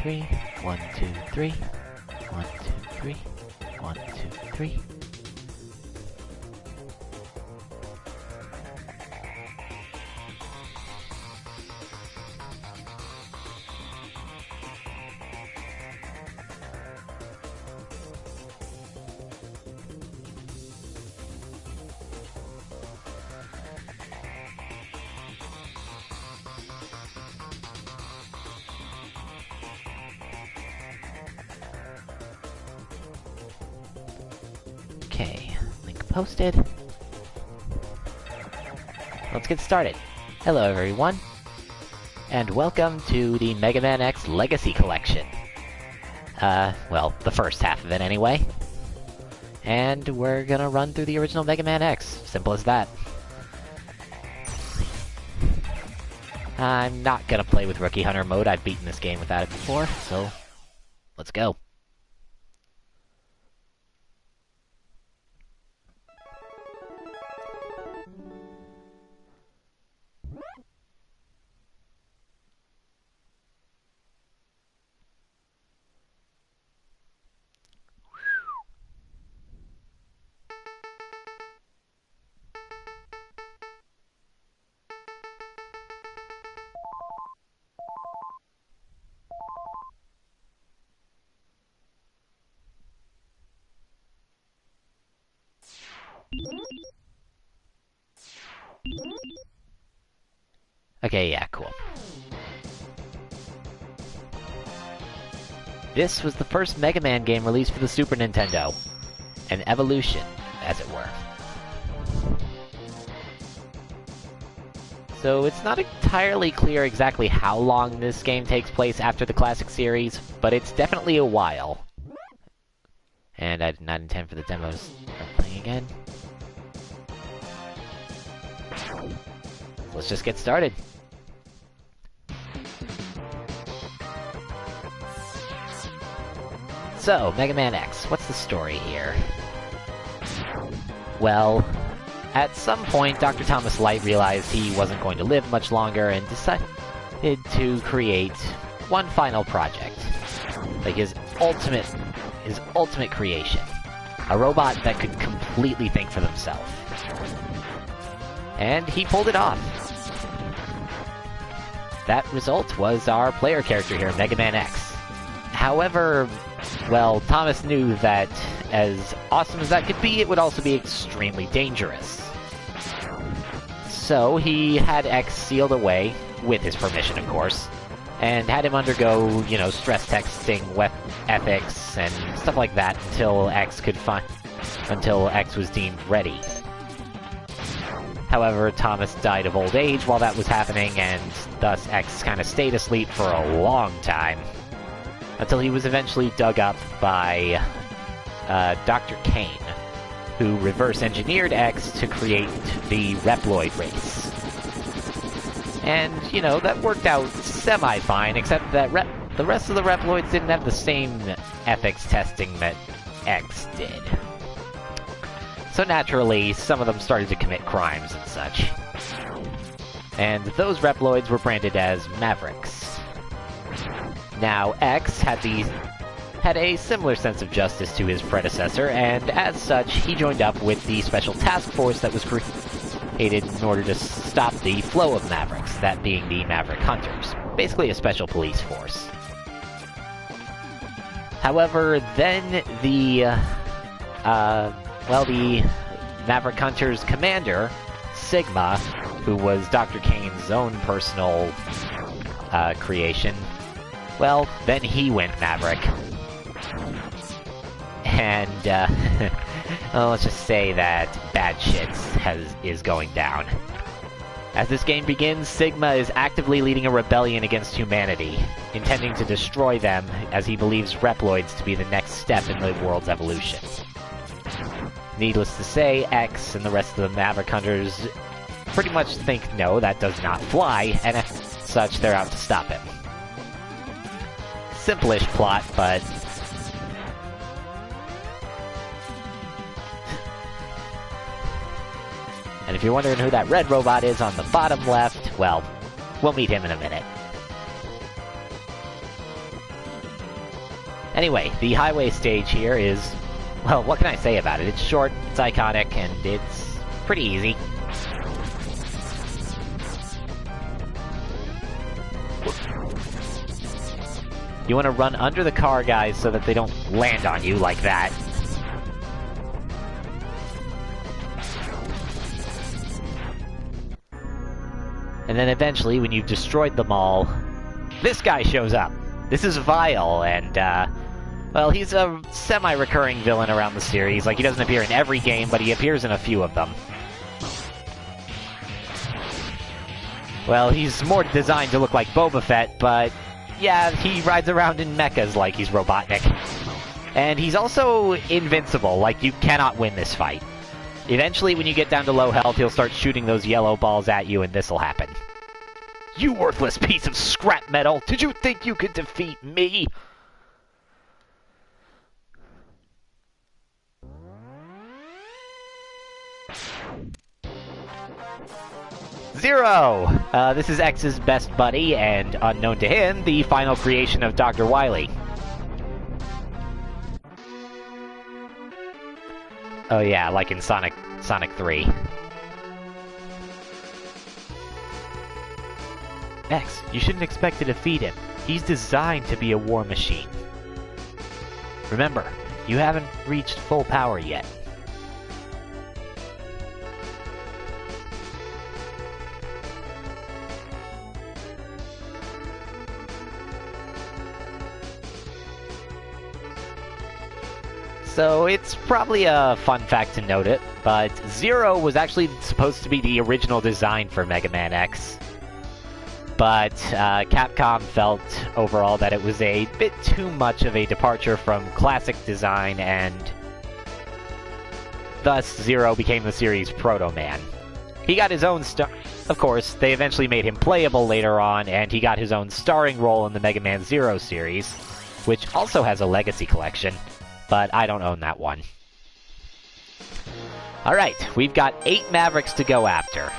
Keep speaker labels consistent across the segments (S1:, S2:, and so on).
S1: 3. 1, 2, 3. 1, 2, 3. 1, 2, 3. Okay, link posted. Let's get started. Hello everyone, and welcome to the Mega Man X Legacy Collection. Well, the first half of it anyway. And we're gonna run through the original Mega Man X. Simple as that. I'm not gonna play with Rookie Hunter mode. I've beaten this game without it before, so let's go. Okay, yeah, cool. This was the first Mega Man game released for the Super Nintendo. An evolution, as it were. So it's not entirely clear exactly how long this game takes place after the classic series, but it's definitely a while. And I did not intend for the demos to start playing again. Let's just get started. So, Mega Man X, what's the story here? Well, at some point, Dr. Thomas Light realized he wasn't going to live much longer and decided to create one final project. Like his ultimate creation. A robot that could completely think for themselves. And he pulled it off. That result was our player character here, Mega Man X. However, well, Thomas knew that, as awesome as that could be, it would also be extremely dangerous. So he had X sealed away, with his permission, of course, and had him undergo, stress testing, ethics, and stuff like that until X was deemed ready. However, Thomas died of old age while that was happening, and thus X kind of stayed asleep for a long time. Until he was eventually dug up by Dr. Kane, who reverse-engineered X to create the Reploid race. And, that worked out semi-fine, except that the rest of the Reploids didn't have the same ethics testing that X did. So naturally, some of them started to commit crimes and such. And those Reploids were branded as Mavericks. Now, X had a similar sense of justice to his predecessor, and as such, he joined up with the special task force that was created in order to stop the flow of Mavericks, that being the Maverick Hunters. Basically a special police force. However, then the Maverick Hunters commander, Sigma, who was Dr. Kane's own personal creation, well, then he went Maverick. And, well, let's just say that bad shit is going down. As this game begins, Sigma is actively leading a rebellion against humanity, intending to destroy them, as he believes Reploids to be the next step in the world's evolution. Needless to say, X and the rest of the Maverick Hunters pretty much think, no, that does not fly, and as such, they're out to stop him. Simple-ish plot, but... And if you're wondering who that red robot is on the bottom left, well, we'll meet him in a minute. Anyway, the highway stage here is... well, what can I say about it? It's short, it's iconic, and it's pretty easy. You want to run under the car, guys, so that they don't land on you like that. And then eventually, when you've destroyed them all, this guy shows up. This is Vile, and, well, he's a semi-recurring villain around the series. Like, he doesn't appear in every game, but he appears in a few of them. Well, he's more designed to look like Boba Fett, but yeah, he rides around in mechas like he's Robotnik. And he's also invincible, like you cannot win this fight. Eventually, when you get down to low health, he'll start shooting those yellow balls at you, and this'll happen. You worthless piece of scrap metal! Did you think you could defeat me? Zero! This is X's best buddy, and unknown to him, the final creation of Dr. Wily. Oh yeah, like in Sonic 3. X, you shouldn't expect to defeat him. He's designed to be a war machine. Remember, you haven't reached full power yet. So it's probably a fun fact to note it, but Zero was actually supposed to be the original design for Mega Man X. But Capcom felt overall that it was a bit too much of a departure from classic design, and thus Zero became the series' Proto-Man. He got his own Of course, they eventually made him playable later on, and he got his own starring role in the Mega Man Zero series, which also has a Legacy collection. But I don't own that one. Alright, we've got 8 Mavericks to go after.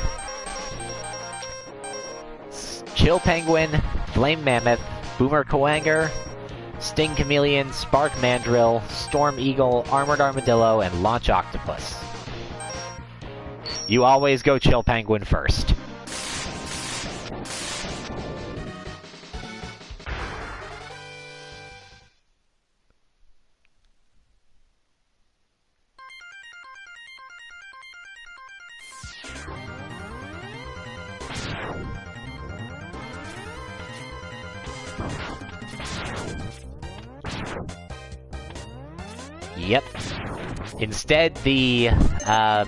S1: Chill Penguin, Flame Mammoth, Boomer Coanger, Sting Chameleon, Spark Mandrill, Storm Eagle, Armored Armadillo, and Launch Octopus. You always go Chill Penguin first. Yep. Instead, the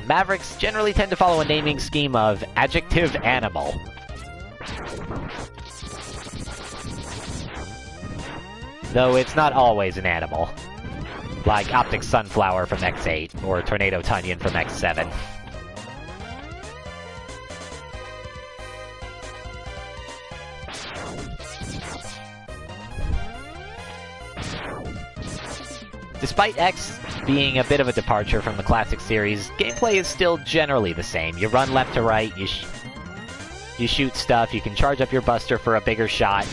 S1: Mavericks generally tend to follow a naming scheme of adjective animal. Though it's not always an animal. Like Optic Sunflower from X8, or Tornado Tunyon from X7. Despite X being a bit of a departure from the classic series, gameplay is still generally the same. You run left to right, you shoot stuff, you can charge up your buster for a bigger shot,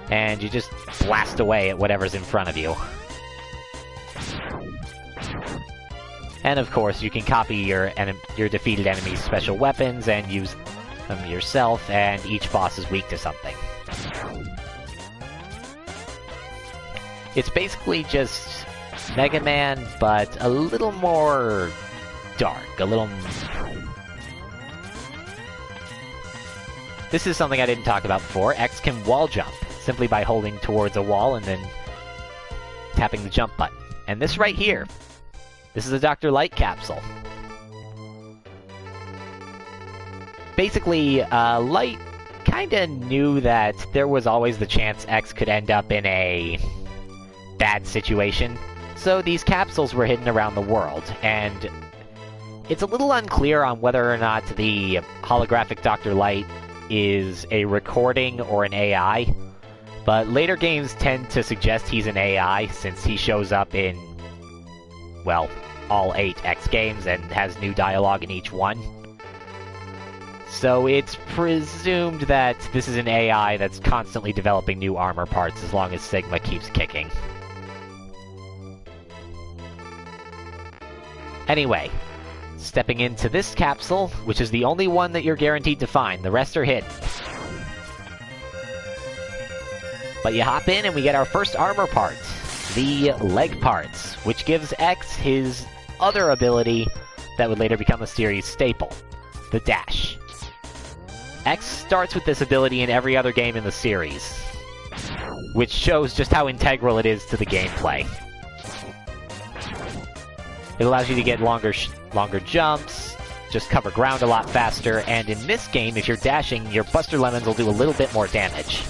S1: and you just blast away at whatever's in front of you. And of course, you can copy your defeated enemy's special weapons and use them yourself, and each boss is weak to something. It's basically just Mega Man, but a little more dark, a little... This is something I didn't talk about before. X can wall jump, simply by holding towards a wall and then tapping the jump button. And this right here, this is a Dr. Light capsule. Basically, Light kinda knew that there was always the chance X could end up in a bad situation, so these capsules were hidden around the world, and it's a little unclear on whether or not the holographic Dr. Light is a recording or an AI, but later games tend to suggest he's an AI since he shows up in, well, all 8 X games and has new dialogue in each one. So it's presumed that this is an AI that's constantly developing new armor parts as long as Sigma keeps kicking. Anyway, stepping into this capsule, which is the only one that you're guaranteed to find. The rest are hidden. But you hop in and we get our first armor part, the leg parts, which gives X his other ability that would later become a series staple, the dash. X starts with this ability in every other game in the series, which shows just how integral it is to the gameplay. It allows you to get longer jumps, just cover ground a lot faster, and in this game, if you're dashing, your Buster Lemons will do a little bit more damage.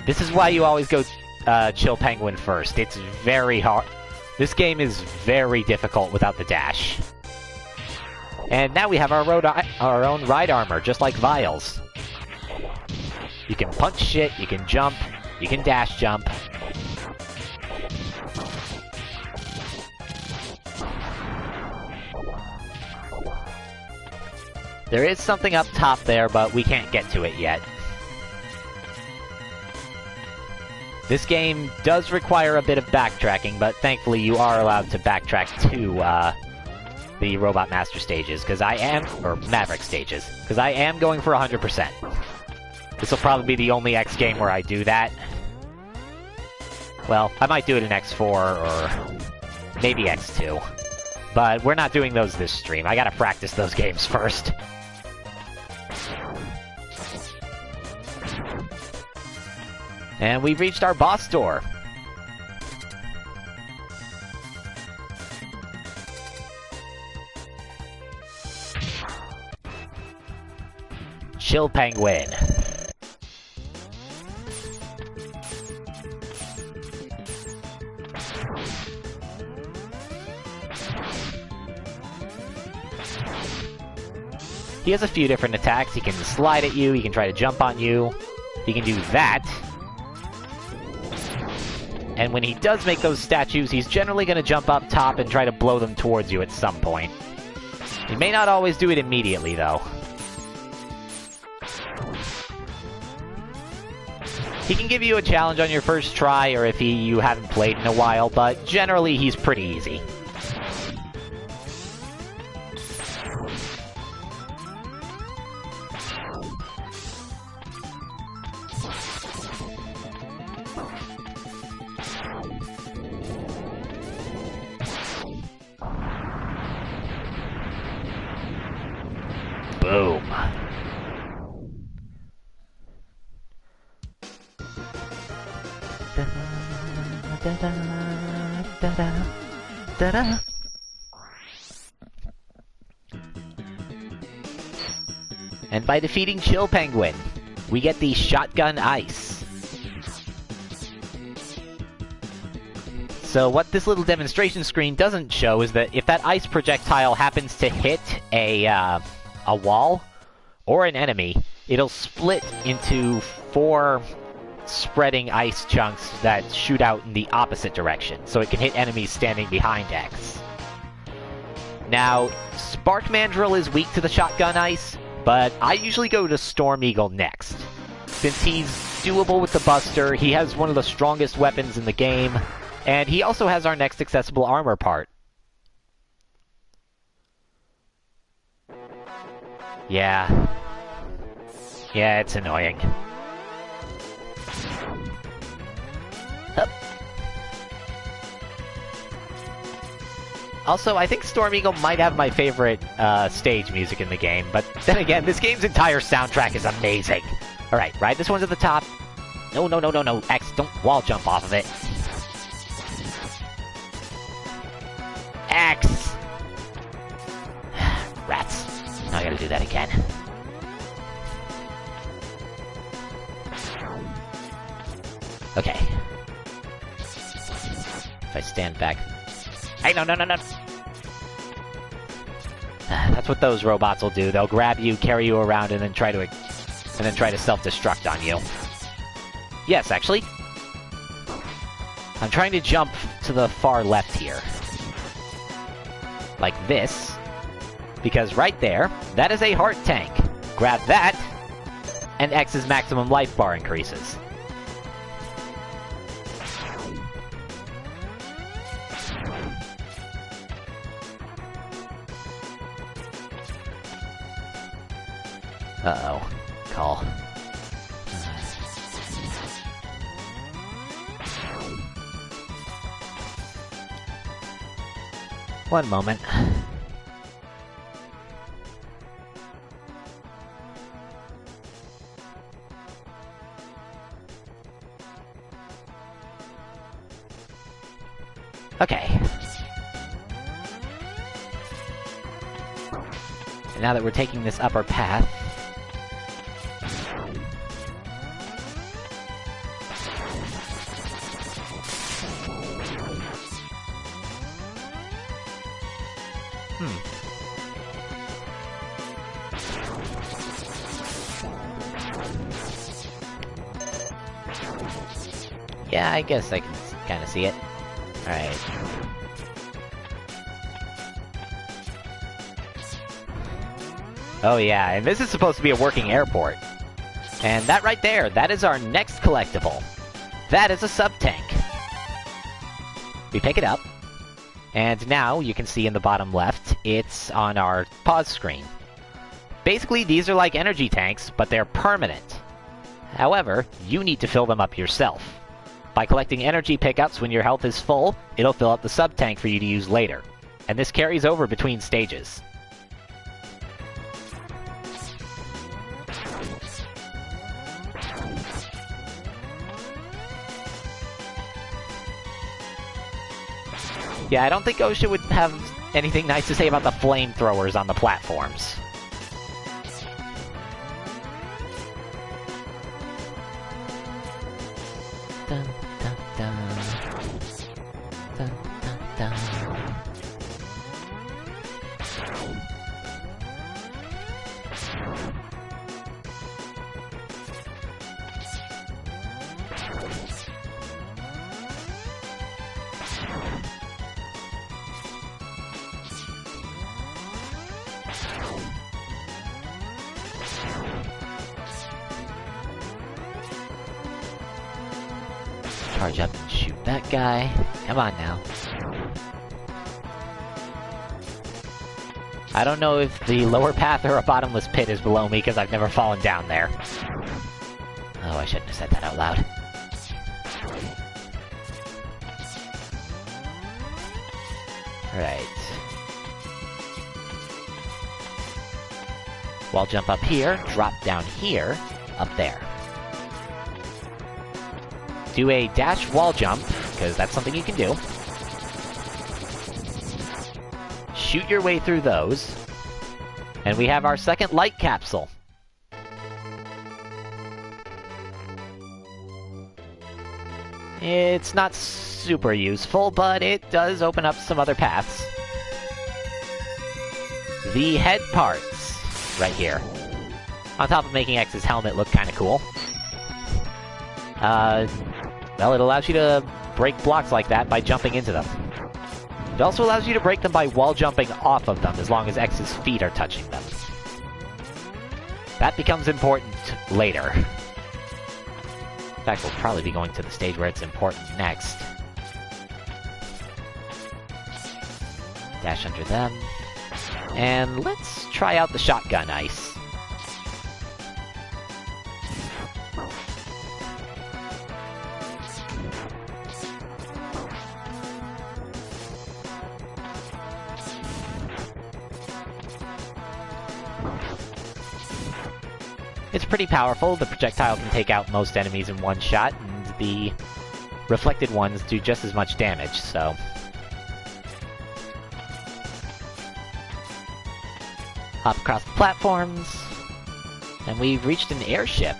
S1: This is why you always go Chill Penguin first. It's very hard. This game is very difficult without the dash. And now we have our own ride armor, just like Vile's. You can punch shit, you can jump, you can dash jump. There is something up top there, but we can't get to it yet. This game does require a bit of backtracking, but thankfully you are allowed to backtrack to the Robot Master stages, or Maverick stages, because I am going for 100%. This will probably be the only X game where I do that. Well, I might do it in X4 or maybe X2, but we're not doing those this stream. I gotta practice those games first. And we've reached our boss door. Chill Penguin. He has a few different attacks. He can slide at you, he can try to jump on you, he can do that. And when he does make those statues, he's generally going to jump up top and try to blow them towards you at some point. He may not always do it immediately, though. He can give you a challenge on your first try, or if you haven't played in a while, but generally he's pretty easy. Boom. And by defeating Chill Penguin, we get the Shotgun Ice. So what this little demonstration screen doesn't show is that if that ice projectile happens to hit a wall or an enemy, it'll split into 4 spreading ice chunks that shoot out in the opposite direction, so it can hit enemies standing behind X. Now, Spark Mandrill is weak to the Shotgun Ice, but I usually go to Storm Eagle next. Since he's doable with the Buster, he has one of the strongest weapons in the game, and he also has our next accessible armor part. Yeah, it's annoying. Hup. Also, I think Storm Eagle might have my favorite stage music in the game, but then again, this game's entire soundtrack is amazing. Alright, ride this one to the top. No, X, don't wall jump off of it. X! Rats. Now I gotta do that again. Okay. If I stand back... Hey, no! That's what those robots will do. They'll grab you, carry you around, and then try to self-destruct on you. Yes, actually. I'm trying to jump to the far left here. Like this. Because right there, that is a heart tank. Grab that, and X's maximum life bar increases. Uh-oh. Call. One moment. Okay. And now that we're taking this upper path... Yeah, I guess I can kind of see it. Alright. Oh yeah, and this is supposed to be a working airport. And that right there, that is our next collectible. That is a sub-tank. We pick it up, and now you can see in the bottom left, it's on our pause screen. Basically, these are like energy tanks, but they're permanent. However, you need to fill them up yourself. By collecting energy pickups when your health is full, it'll fill up the sub-tank for you to use later. And this carries over between stages. Yeah, I don't think OSHA would have anything nice to say about the flamethrowers on the platforms. Dun, dun, dun. Dun, dun, dun. Charge up and shoot that guy. Come on now. I don't know if the lower path or a bottomless pit is below me because I've never fallen down there. Oh, I shouldn't have said that out loud. Alright. Wall jump up here, drop down here, up there. Do a dash wall jump, because that's something you can do. Shoot your way through those. And we have our second light capsule. It's not super useful, but it does open up some other paths. The head parts, right here. On top of making X's helmet look kinda cool. Well, it allows you to break blocks like that by jumping into them. It also allows you to break them by wall jumping off of them, as long as X's feet are touching them. That becomes important later. In fact, we'll probably be going to the stage where it's important next. Dash under them. And let's try out the shotgun ice. It's pretty powerful. The projectile can take out most enemies in one shot, and the reflected ones do just as much damage, so... Hop across the platforms, and we've reached an airship.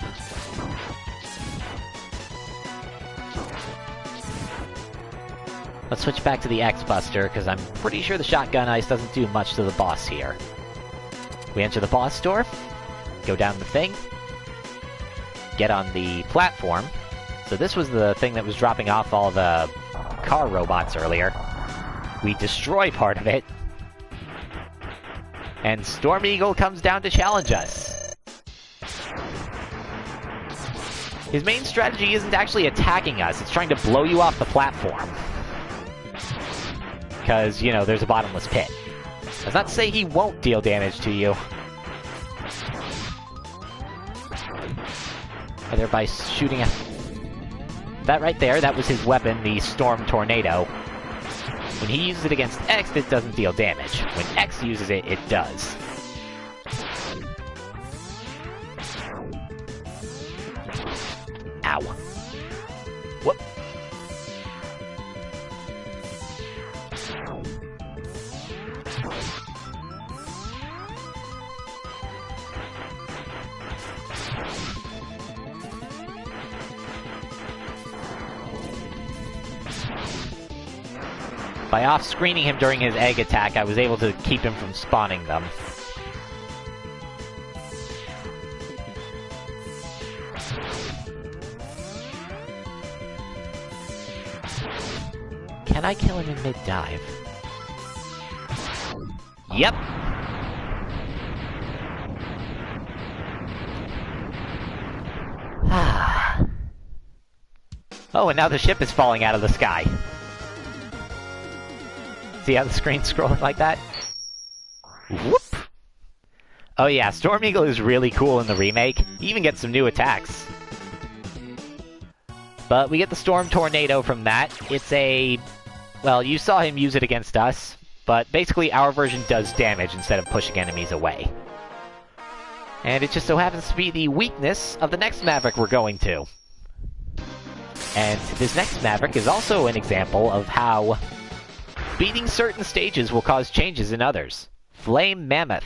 S1: Let's switch back to the X-Buster, because I'm pretty sure the shotgun ice doesn't do much to the boss here. We enter the boss door. Go down the thing, get on the platform. So this was the thing that was dropping off all the car robots earlier. We destroy part of it. And Storm Eagle comes down to challenge us. His main strategy isn't actually attacking us, it's trying to blow you off the platform. Because, you know, there's a bottomless pit. That's not to say he won't deal damage to you. Either by shooting a... That right there, that was his weapon, the Storm Tornado. When he uses it against X, it doesn't deal damage. When X uses it, it does. Ow. Whoop. By off-screening him during his egg attack, I was able to keep him from spawning them. Can I kill him in mid-dive? Yep! Oh, and now the ship is falling out of the sky. See how the screen's scrolling like that? Whoop! Oh yeah, Storm Eagle is really cool in the remake. He even gets some new attacks. But we get the Storm Tornado from that. It's a... Well, you saw him use it against us, but basically our version does damage instead of pushing enemies away. And it just so happens to be the weakness of the next Maverick we're going to. And this next Maverick is also an example of how beating certain stages will cause changes in others. Flame Mammoth.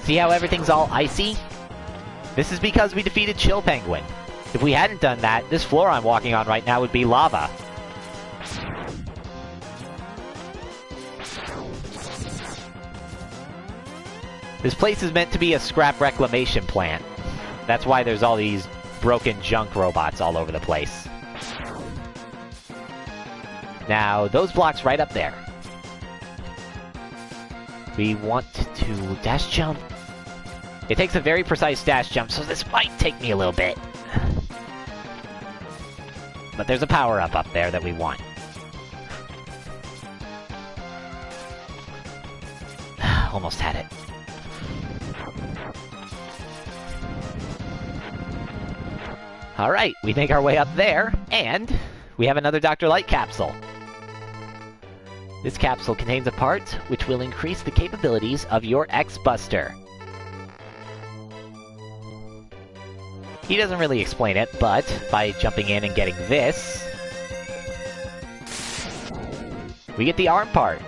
S1: See how everything's all icy? This is because we defeated Chill Penguin. If we hadn't done that, this floor I'm walking on right now would be lava. This place is meant to be a scrap reclamation plant. That's why there's all these broken junk robots all over the place. Now, those blocks right up there. We want to dash jump. It takes a very precise dash jump, so this might take me a little bit. But there's a power-up up there that we want. Almost had it. Alright, we make our way up there, and we have another Dr. Light capsule. This capsule contains a part which will increase the capabilities of your X-Buster. He doesn't really explain it, but by jumping in and getting this, we get the arm part,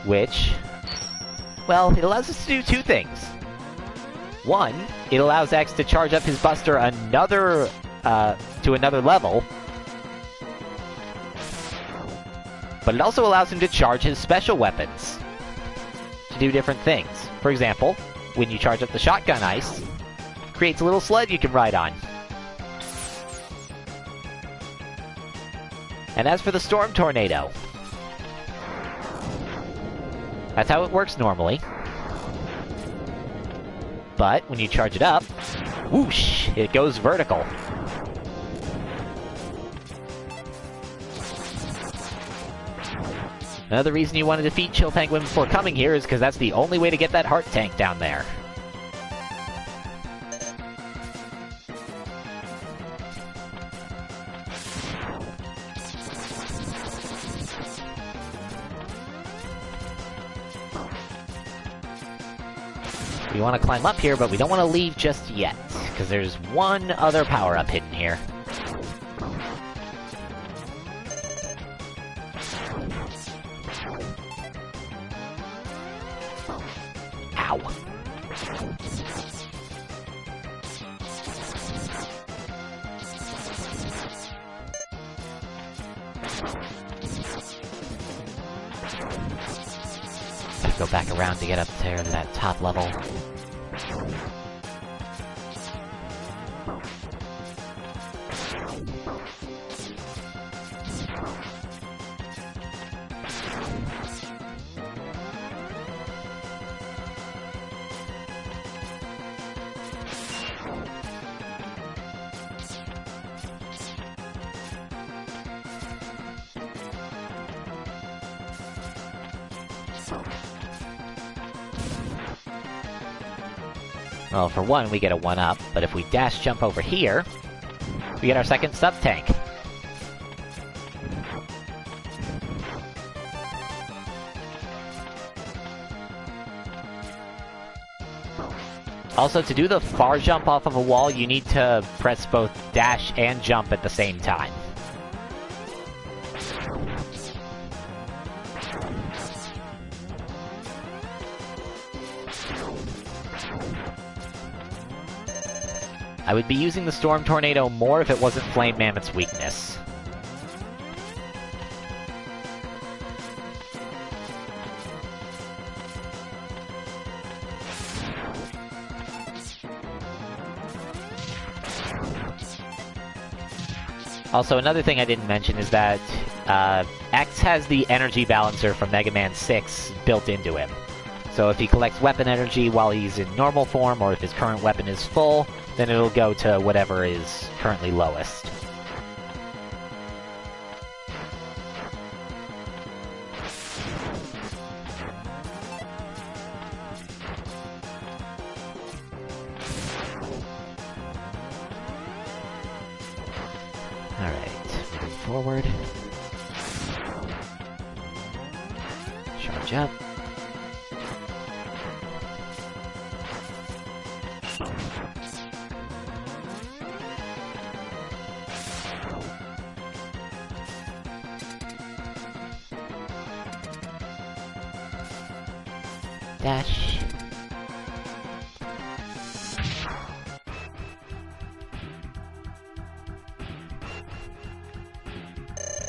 S1: which, well, it allows us to do two things. One, it allows X to charge up his Buster to another level, but it also allows him to charge his special weapons to do different things. For example, when you charge up the shotgun ice, it creates a little sled you can ride on. And as for the Storm Tornado, that's how it works normally. But when you charge it up, whoosh, it goes vertical. Another reason you want to defeat Chill Penguin before coming here is because that's the only way to get that heart tank down there. We want to climb up here, but we don't want to leave just yet, because there's one other power-up hidden here. Ow. Gotta go back around to get up there to that top level. Well, for one, we get a 1-up, but if we dash jump over here, we get our second sub-tank. Also, to do the far jump off of a wall, you need to press both dash and jump at the same time. I would be using the Storm Tornado more if it wasn't Flame Mammoth's weakness. Also, another thing I didn't mention is that X has the energy balancer from Mega Man 6 built into him. So if he collects weapon energy while he's in normal form, or if his current weapon is full, then it'll go to whatever is currently lowest. Alright, moving forward. Charge up. Dash.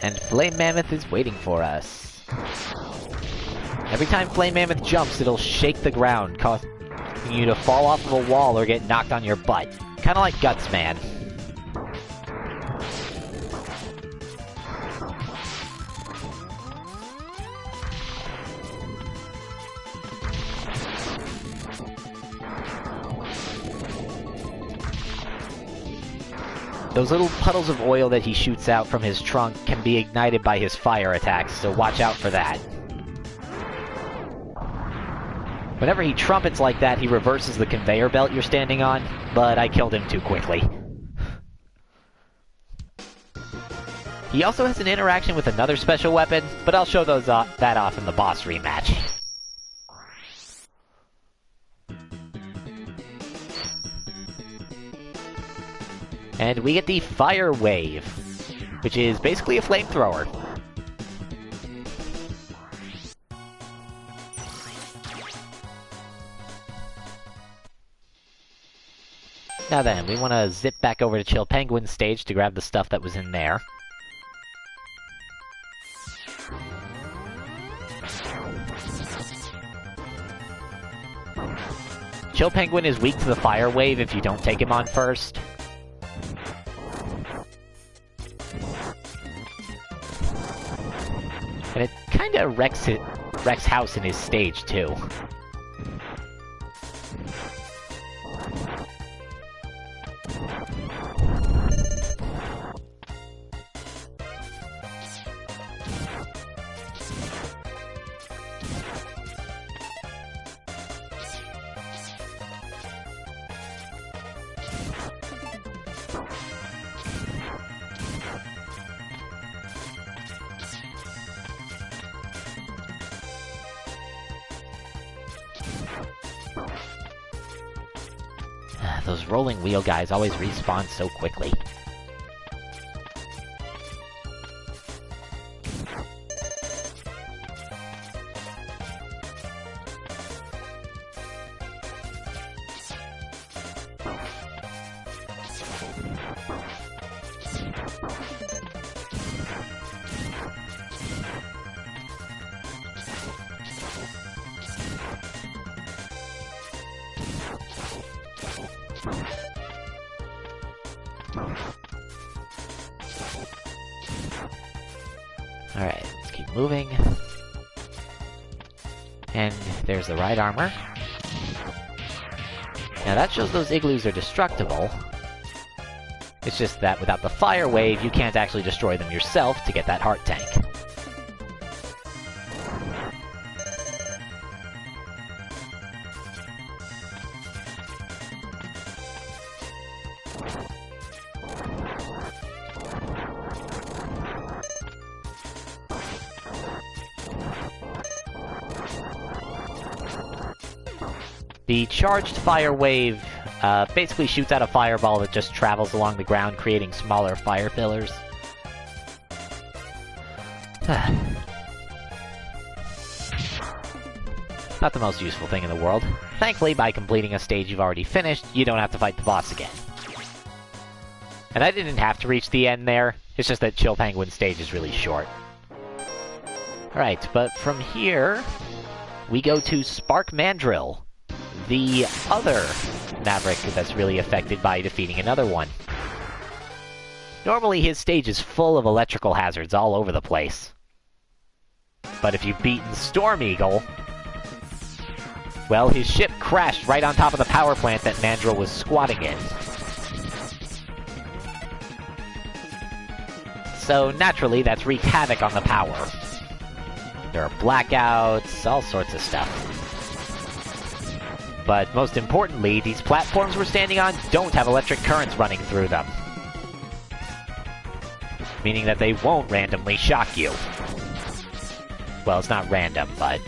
S1: And Flame Mammoth is waiting for us. Every time Flame Mammoth jumps, it'll shake the ground, causing you to fall off of a wall or get knocked on your butt. Kinda like Guts Man. Those little puddles of oil that he shoots out from his trunk can be ignited by his fire attacks, so watch out for that. Whenever he trumpets like that, he reverses the conveyor belt you're standing on, but I killed him too quickly. He also has an interaction with another special weapon, but I'll show that off in the boss rematch. And we get the Fire Wave, which is basically a flamethrower. Now then, we want to zip back over to Chill Penguin's stage to grab the stuff that was in there. Chill Penguin is weak to the Fire Wave if you don't take him on first. And it kinda wrecks House in his stage, too. Those rolling wheel guys always respawn so quickly. Alright, let's keep moving. And there's the right armor. Now that shows those igloos are destructible. It's just that without the Fire Wave, you can't actually destroy them yourself to get that heart tank. The charged fire wave basically shoots out a fireball that just travels along the ground, creating smaller fire pillars. Not the most useful thing in the world. Thankfully, by completing a stage you've already finished, you don't have to fight the boss again. And I didn't have to reach the end there, it's just that Chill Penguin's stage is really short. Alright, but from here, we go to Spark Mandrill, the other Maverick that's really affected by defeating another one. Normally his stage is full of electrical hazards all over the place. But if you've beaten Storm Eagle, well, his ship crashed right on top of the power plant that Mandrill was squatting in. So naturally, that's wreaked havoc on the power. There are blackouts, all sorts of stuff. But most importantly, these platforms we're standing on don't have electric currents running through them. Meaning that they won't randomly shock you. Well, it's not random, but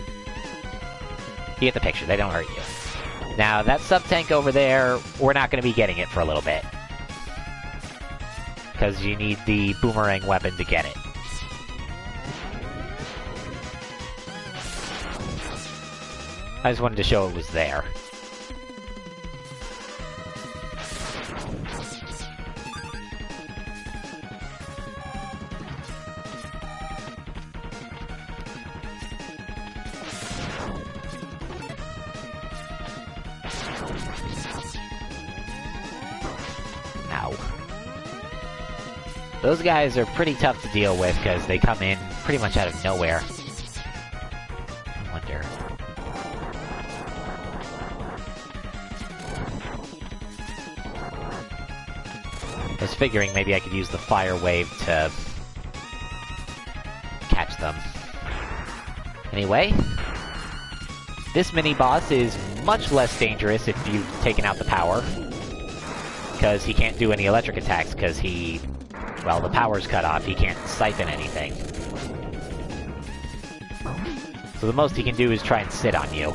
S1: you get the picture, they don't hurt you. Now, that sub-tank over there, we're not going to be getting it for a little bit. Because you need the boomerang weapon to get it. I just wanted to show it was there. Ow. Those guys are pretty tough to deal with because they come in pretty much out of nowhere. I wonder. I was figuring maybe I could use the fire wave to catch them. Anyway, this mini-boss is much less dangerous if you've taken out the power. Because he can't do any electric attacks, because well, the power's cut off, he can't siphon anything. So the most he can do is try and sit on you.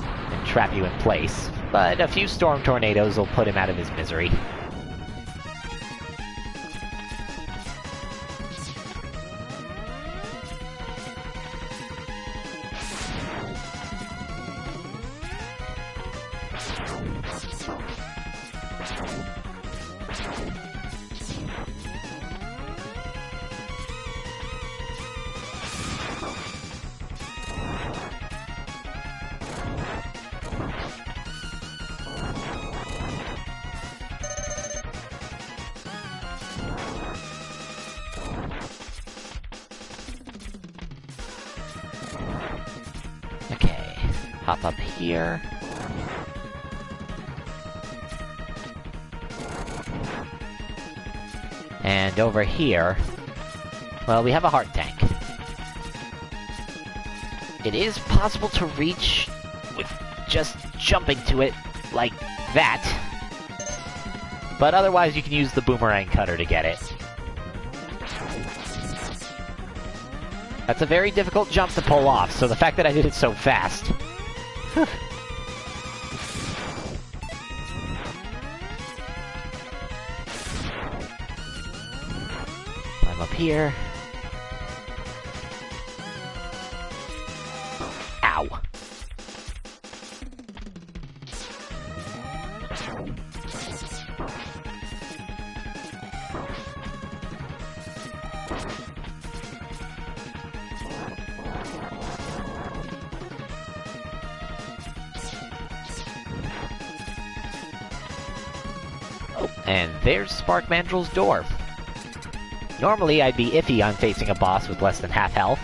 S1: And trap you in place. But a few storm tornadoes will put him out of his misery. Hop up here. And over here, well, we have a heart tank. It is possible to reach with just jumping to it like that. But otherwise, you can use the boomerang cutter to get it. That's a very difficult jump to pull off, so the fact that I did it so fast... Climb up here. Ow. And there's Spark Mandrill's door. Normally, I'd be iffy on facing a boss with less than half health,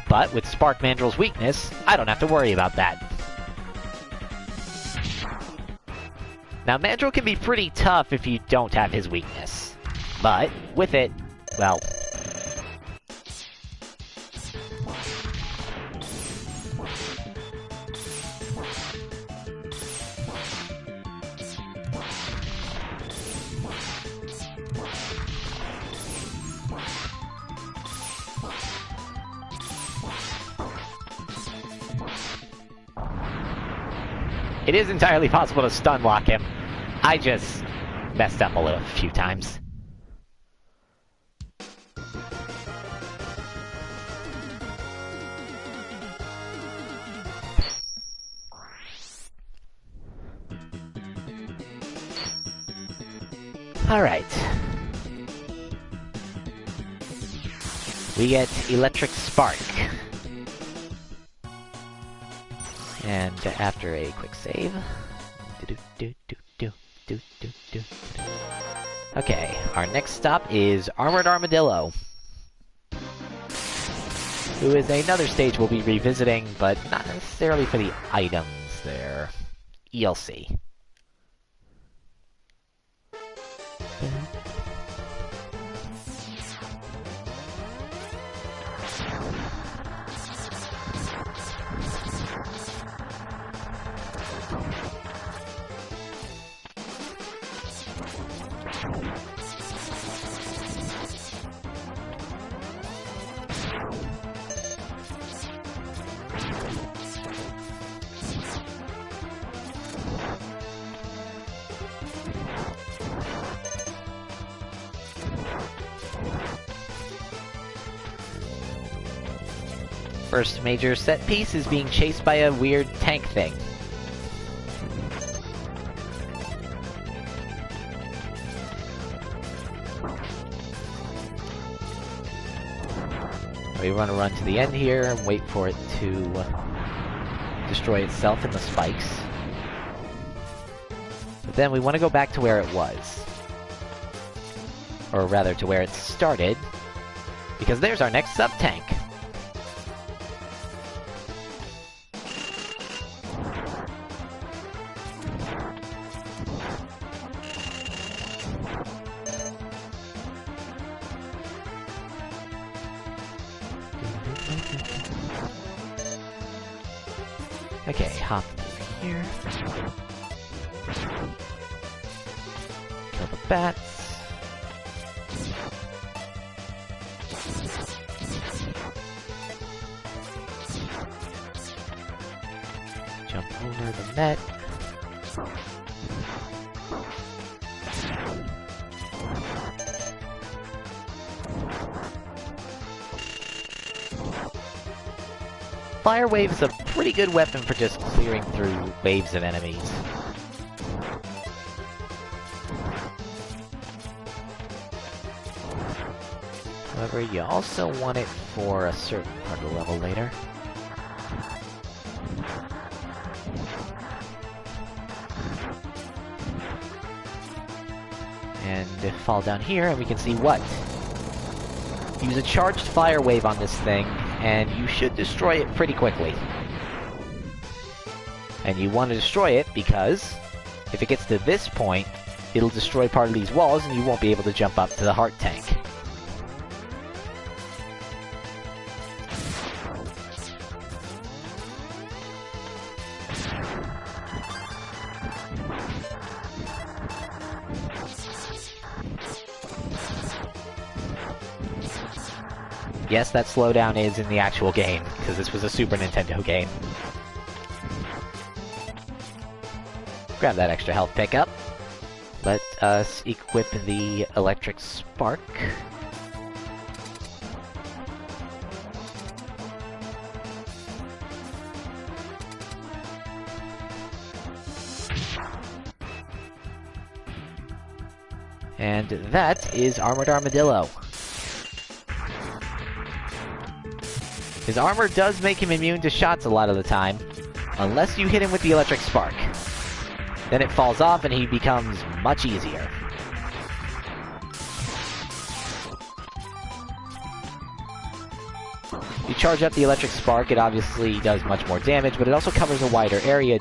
S1: but with Spark Mandrill's weakness, I don't have to worry about that. Now, Mandrill can be pretty tough if you don't have his weakness, but with it, well... It is entirely possible to stun lock him. I just messed up a few times. Alright. We get Electric Spark. And after a quick save... Okay, our next stop is Armored Armadillo, who is another stage we'll be revisiting, but not necessarily for the items there. You'll see. First major set piece is being chased by a weird tank thing. We want to run to the end here and wait for it to destroy itself in the spikes. But then we want to go back to where it was. Or rather, to where it started. Because there's our next sub-tank. Okay, hop through here. Kill the bats. Jump over the net. Fire Wave is a pretty good weapon for just clearing through waves of enemies. However, you also want it for a certain part of the level later. And fall down here, and we can see what? Use a charged Fire Wave on this thing, and you should destroy it pretty quickly. And you want to destroy it because if it gets to this point, it'll destroy part of these walls and you won't be able to jump up to the heart tank. Yes, that slowdown is in the actual game, because this was a Super Nintendo game. Grab that extra health pickup. Let us equip the Electric Spark. And that is Armored Armadillo. His armor does make him immune to shots a lot of the time, unless you hit him with the Electric Spark. Then it falls off and he becomes much easier. You charge up the Electric Spark, it obviously does much more damage, but it also covers a wider area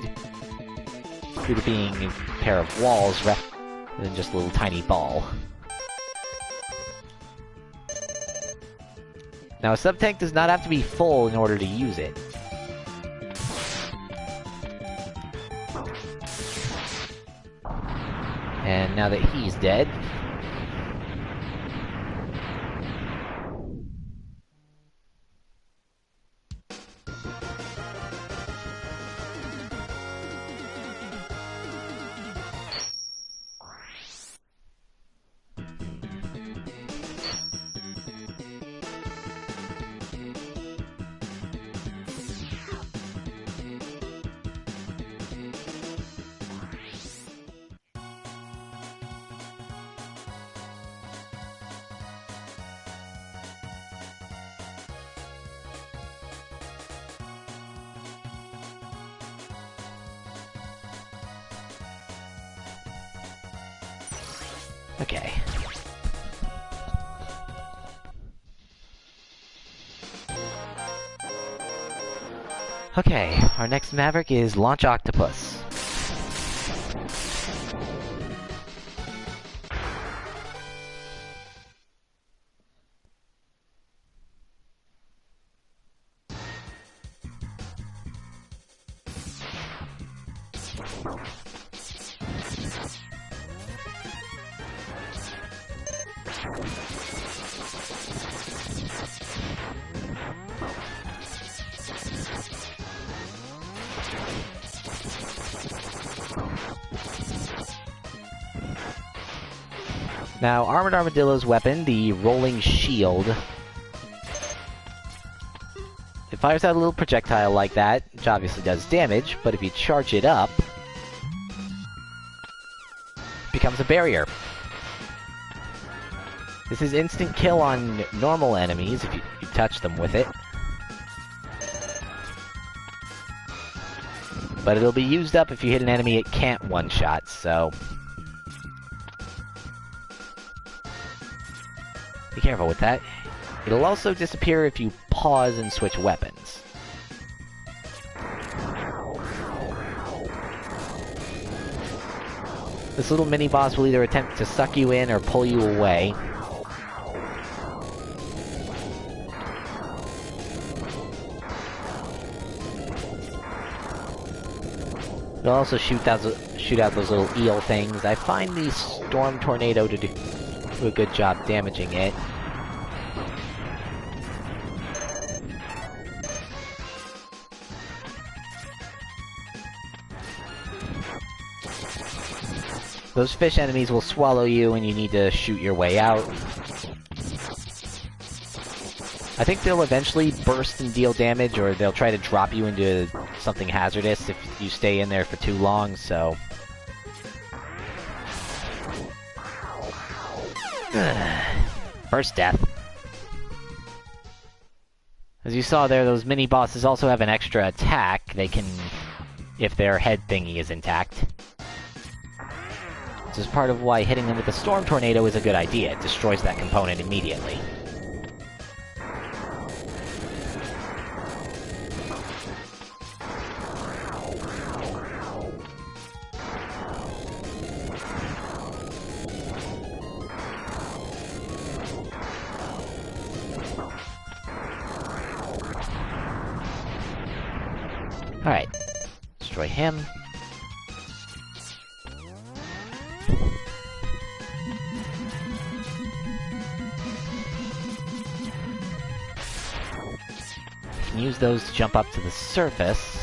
S1: due to being a pair of walls rather than just a little tiny ball. Now, a sub-tank does not have to be full in order to use it. And now that he's dead... Okay. Okay, our next Maverick is Launch Octopus. Now, Armored Armadillo's weapon, the Rolling Shield, it fires out a little projectile like that, which obviously does damage, but if you charge it up, it becomes a barrier. This is instant kill on normal enemies if you touch them with it. But it'll be used up if you hit an enemy it can't one-shot, so... be careful with that. It'll also disappear if you pause and switch weapons. This little mini-boss will either attempt to suck you in or pull you away. It'll also shoot out those little eel things. I find the Storm Tornado to do a good job damaging it. Those fish enemies will swallow you and you need to shoot your way out. I think they'll eventually burst and deal damage, or they'll try to drop you into something hazardous if you stay in there for too long, so... First death. As you saw there, those mini-bosses also have an extra attack. They can... if their head thingy is intact. This is part of why hitting them with the Storm Tornado is a good idea. It destroys that component immediately. Alright. Destroy him. You can use those to jump up to the surface.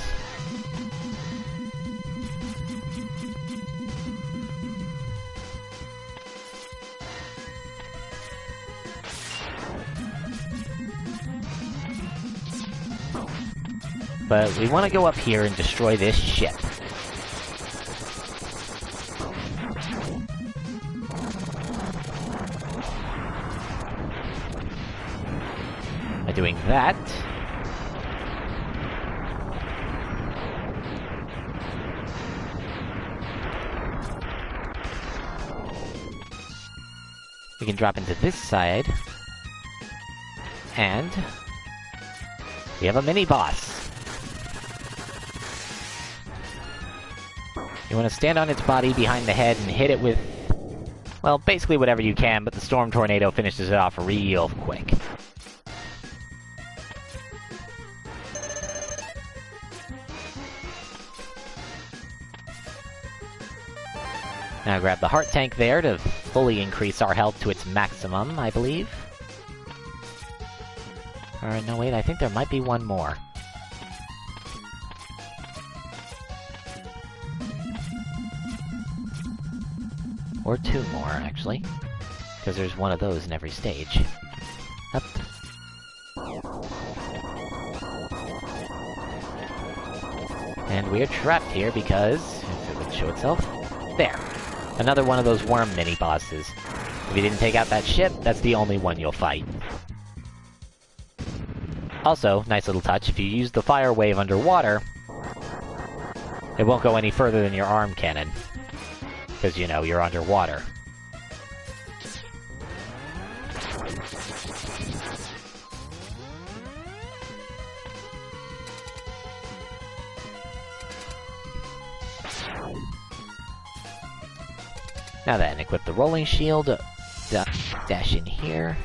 S1: But we want to go up here and destroy this ship. By doing that... we can drop into this side. And... we have a mini-boss. You want to stand on its body behind the head and hit it with... well, basically whatever you can, but the Storm Tornado finishes it off real quick. Now grab the heart tank there to fully increase our health to its maximum, I believe. Alright, no wait, I think there might be one more. Or two more, actually. Because there's one of those in every stage. Up. And we're trapped here because... if it would show itself... there! Another one of those worm mini-bosses. If you didn't take out that ship, that's the only one you'll fight. Also, nice little touch, if you use the fire wave underwater, it won't go any further than your arm cannon. Because, you know, you're underwater. Now then, equip the rolling shield, dash in here.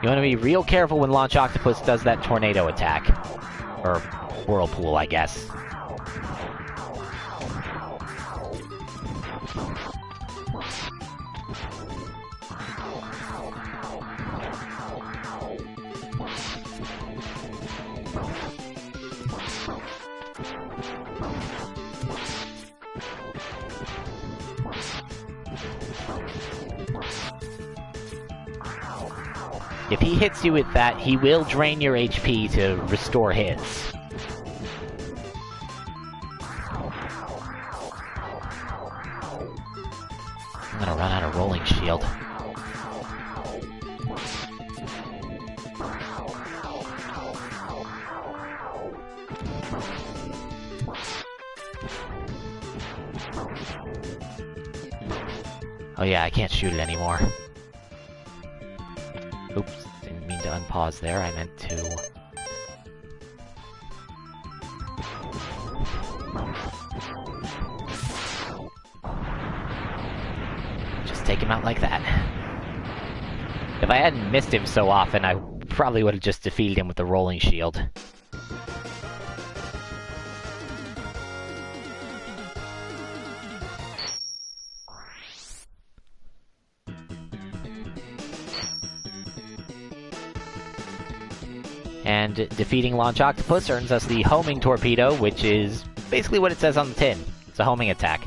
S1: You want to be real careful when Launch Octopus does that tornado attack. Or whirlpool, I guess. If he hits you with that, he will drain your HP to restore his. I'm gonna run out of rolling shield. Oh yeah, I can't shoot it anymore. Oops, didn't mean to unpause there, I meant to... just take him out like that. If I hadn't missed him so often, I probably would have just defeated him with the rolling shield. And defeating Launch Octopus earns us the Homing Torpedo, which is basically what it says on the tin. It's a homing attack.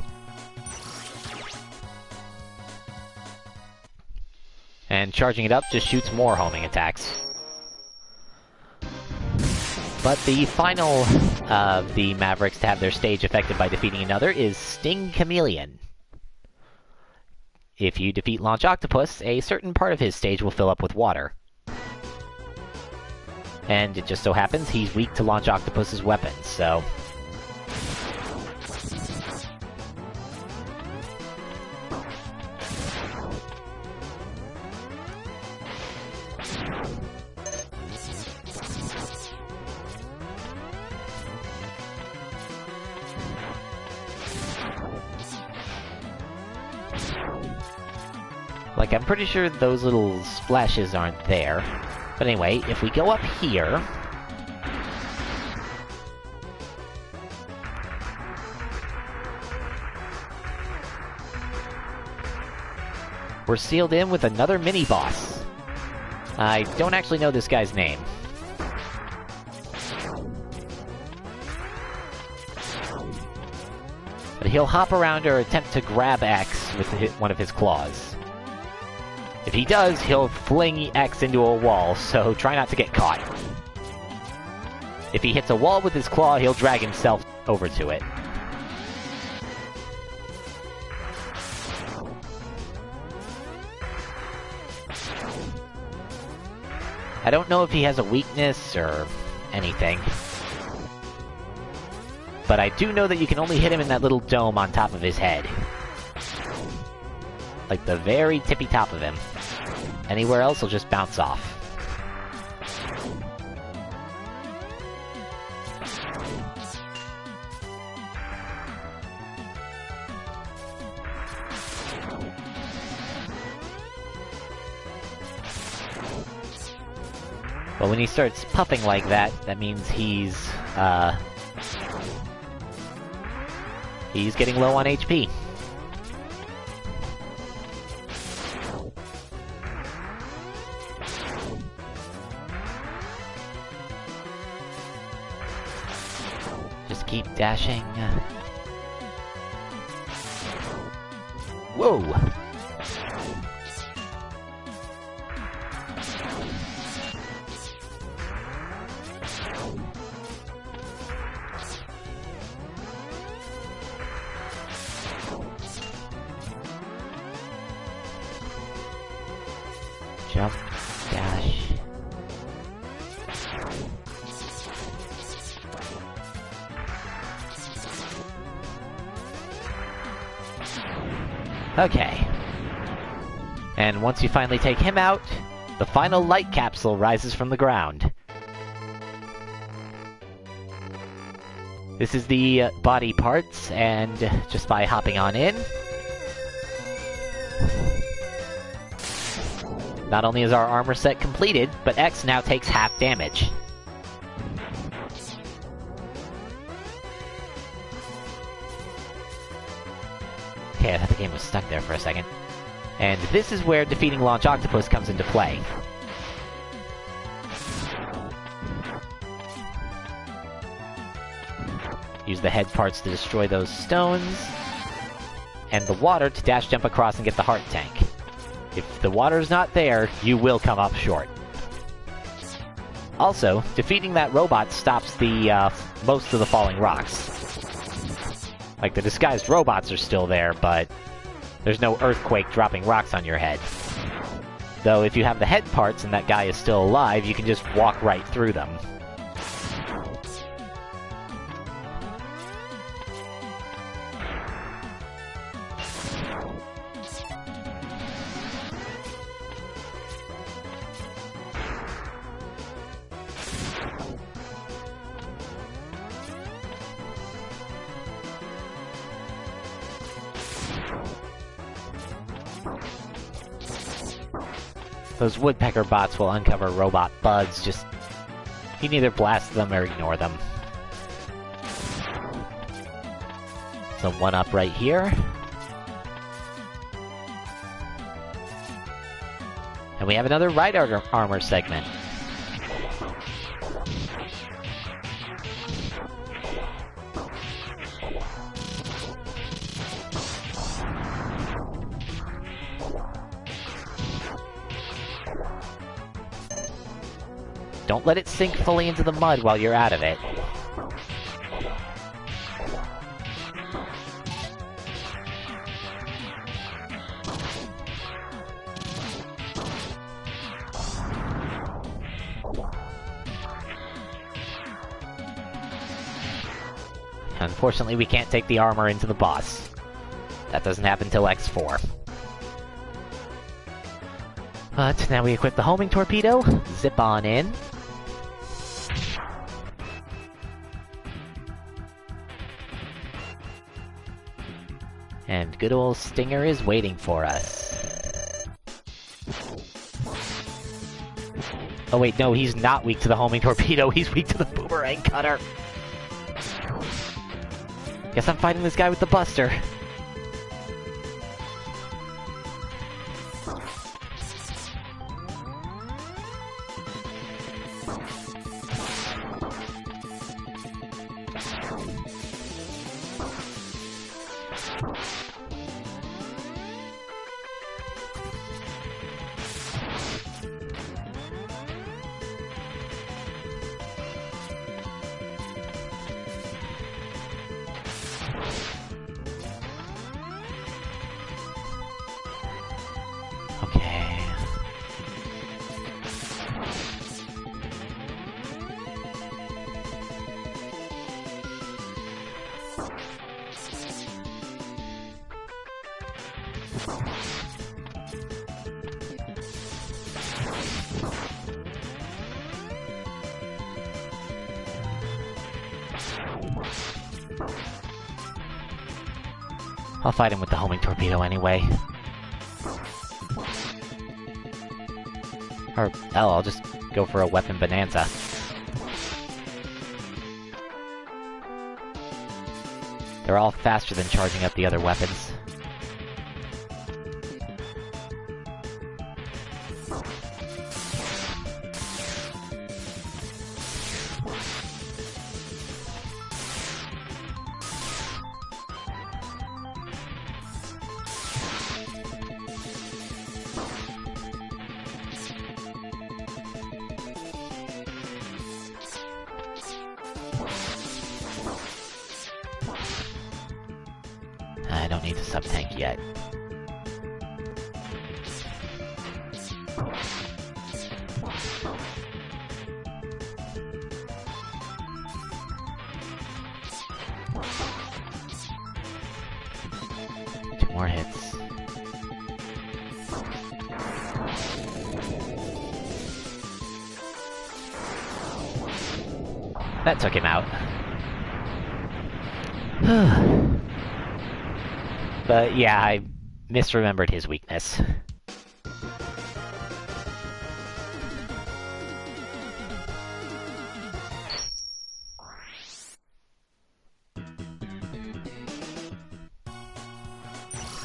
S1: And charging it up just shoots more homing attacks. But the final of the Mavericks to have their stage affected by defeating another is Sting Chameleon. If you defeat Launch Octopus, a certain part of his stage will fill up with water. And it just so happens he's weak to Launch Octopus's weapons, so... Like, I'm pretty sure those little splashes aren't there. But anyway, if we go up here... we're sealed in with another mini-boss. I don't actually know this guy's name. But he'll hop around or attempt to grab X with one of his claws. If he does, he'll fling X into a wall, so try not to get caught. If he hits a wall with his claw, he'll drag himself over to it. I don't know if he has a weakness or anything. But I do know that you can only hit him in that little dome on top of his head. Like the very tippy top of him. Anywhere else, he'll just bounce off. But when he starts puffing like that, that means he's getting low on HP. Just keep dashing. Whoa! Jump, dash. Okay. And once you finally take him out, The final light capsule rises from the ground. This is the body parts, and just by hopping on in... Not only is our armor set completed, but X now takes half damage. Okay, I thought the game was stuck there for a second. And this is where defeating Launch Octopus comes into play. Use the head parts to destroy those stones, and the water to dash jump across and get the heart tank. If the water's not there, you will come up short. Also, defeating that robot stops the, most of the falling rocks. Like, the disguised robots are still there, but there's no earthquake dropping rocks on your head. Though, if you have the head parts and that guy is still alive, you can just walk right through them. Those woodpecker bots will uncover robot bugs, just... you can either blast them or ignore them. So one up right here. And we have another right armor segment. Don't let it sink fully into the mud while you're out of it. Unfortunately, we can't take the armor into the boss. That doesn't happen till X4. But now we equip the homing torpedo, zip on in. And good old Stinger is waiting for us. Oh wait, no, he's not weak to the homing torpedo, he's weak to the boomerang cutter. Guess I'm fighting this guy with the buster. Okay. I'll fight him with the homing torpedo anyway. Or, hell, I'll just go for a weapon bonanza. They're all faster than charging up the other weapons. I don't need the sub-tank yet. Two more hits. That took him out. But yeah, I misremembered his weakness.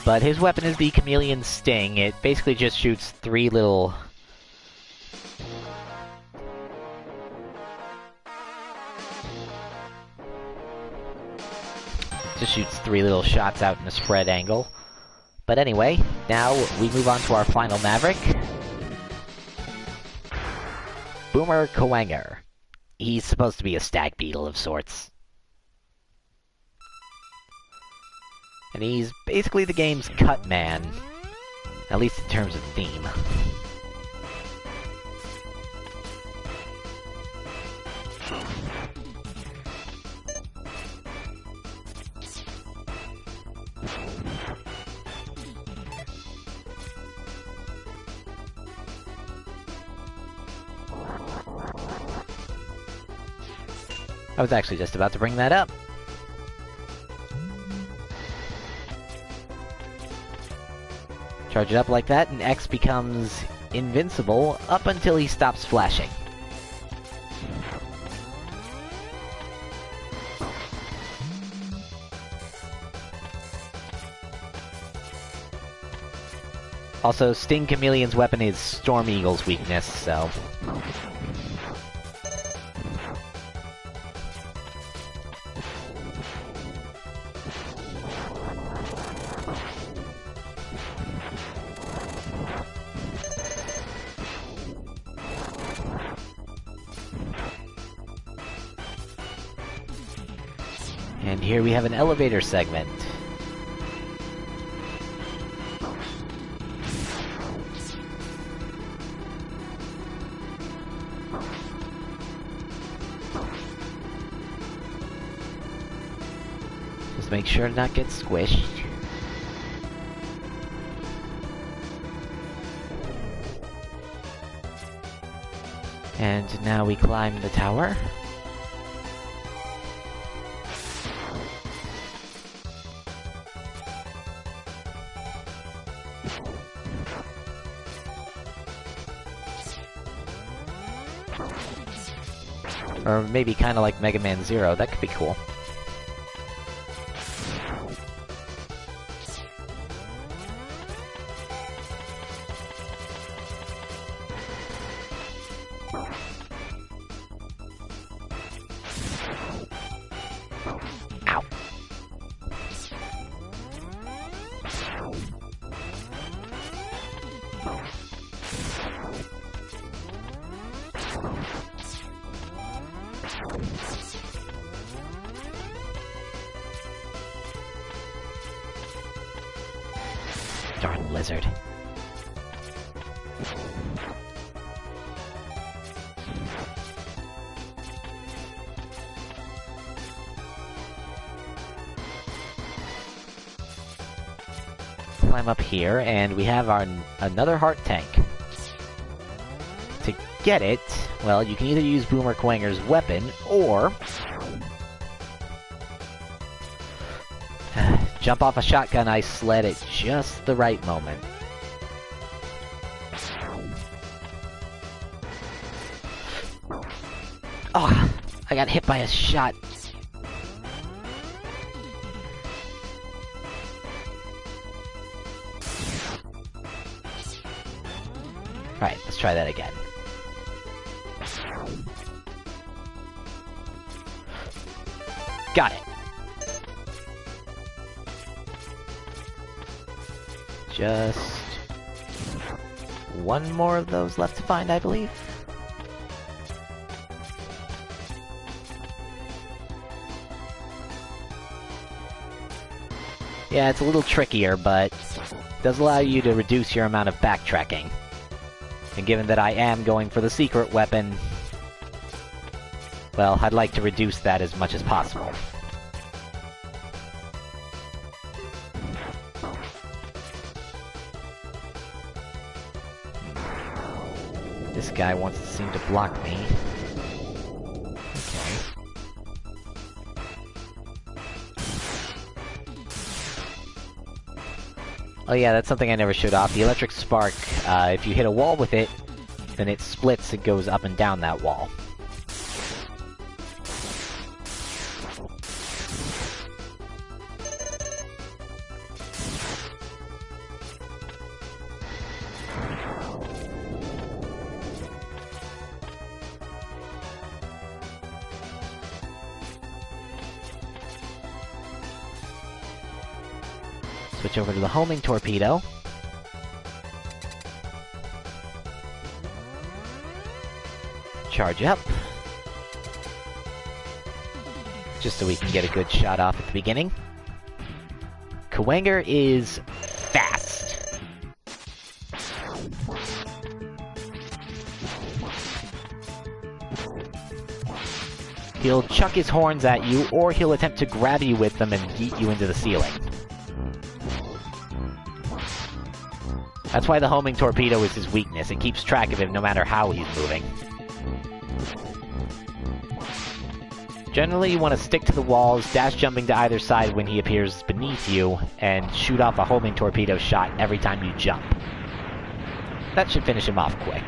S1: But his weapon is the Chameleon Sting. It basically just shoots three little... shots out in a spread angle. But anyway, now we move on to our final Maverick. Boomer Kuwanger. He's supposed to be a stag beetle of sorts. And he's basically the game's cut man. At least in terms of theme. I was actually just about to bring that up. Charge it up like that, and X becomes invincible up until he stops flashing. Also, Sting Chameleon's weapon is Storm Eagle's weakness, so... And here we have an elevator segment. Just make sure to not get squished. And now we climb the tower. Or maybe kinda like Mega Man Zero, that could be cool. Ow. Darn lizard. Climb up here, and we have our another heart tank. To get it, well, you can either use Boomer Kuwanger's weapon, or... jump off a shotgun ice sled at just the right moment. Oh, I got hit by a shot. Alright, let's try that again. Got it. Just one more of those left to find, I believe. Yeah, it's a little trickier, but it does allow you to reduce your amount of backtracking. And given that I am going for the secret weapon, well, I'd like to reduce that as much as possible. This guy wants to seem to block me. Okay. Oh yeah, that's something I never showed off. The electric spark, if you hit a wall with it, then it splits and goes up and down that wall. Switch over to the homing torpedo. Charge up. Just so we can get a good shot off at the beginning. Kawanger is fast. He'll chuck his horns at you, or he'll attempt to grab you with them and yeet you into the ceiling. That's why the homing torpedo is his weakness. It keeps track of him no matter how he's moving. Generally, you want to stick to the walls, dash jumping to either side when he appears beneath you, and shoot off a homing torpedo shot every time you jump. That should finish him off quick.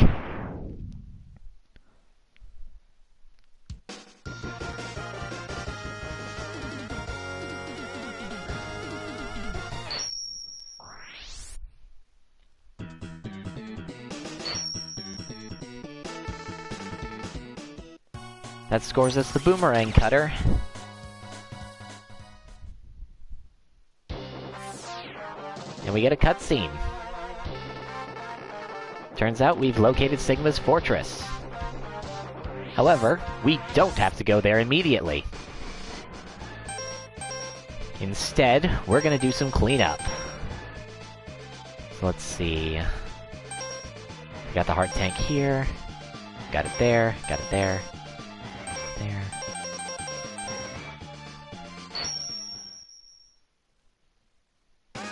S1: That scores us the boomerang cutter. And we get a cutscene. Turns out we've located Sigma's fortress. However, we don't have to go there immediately. Instead, we're gonna do some cleanup. So let's see. We got the heart tank here. Got it there, got it there. There. Did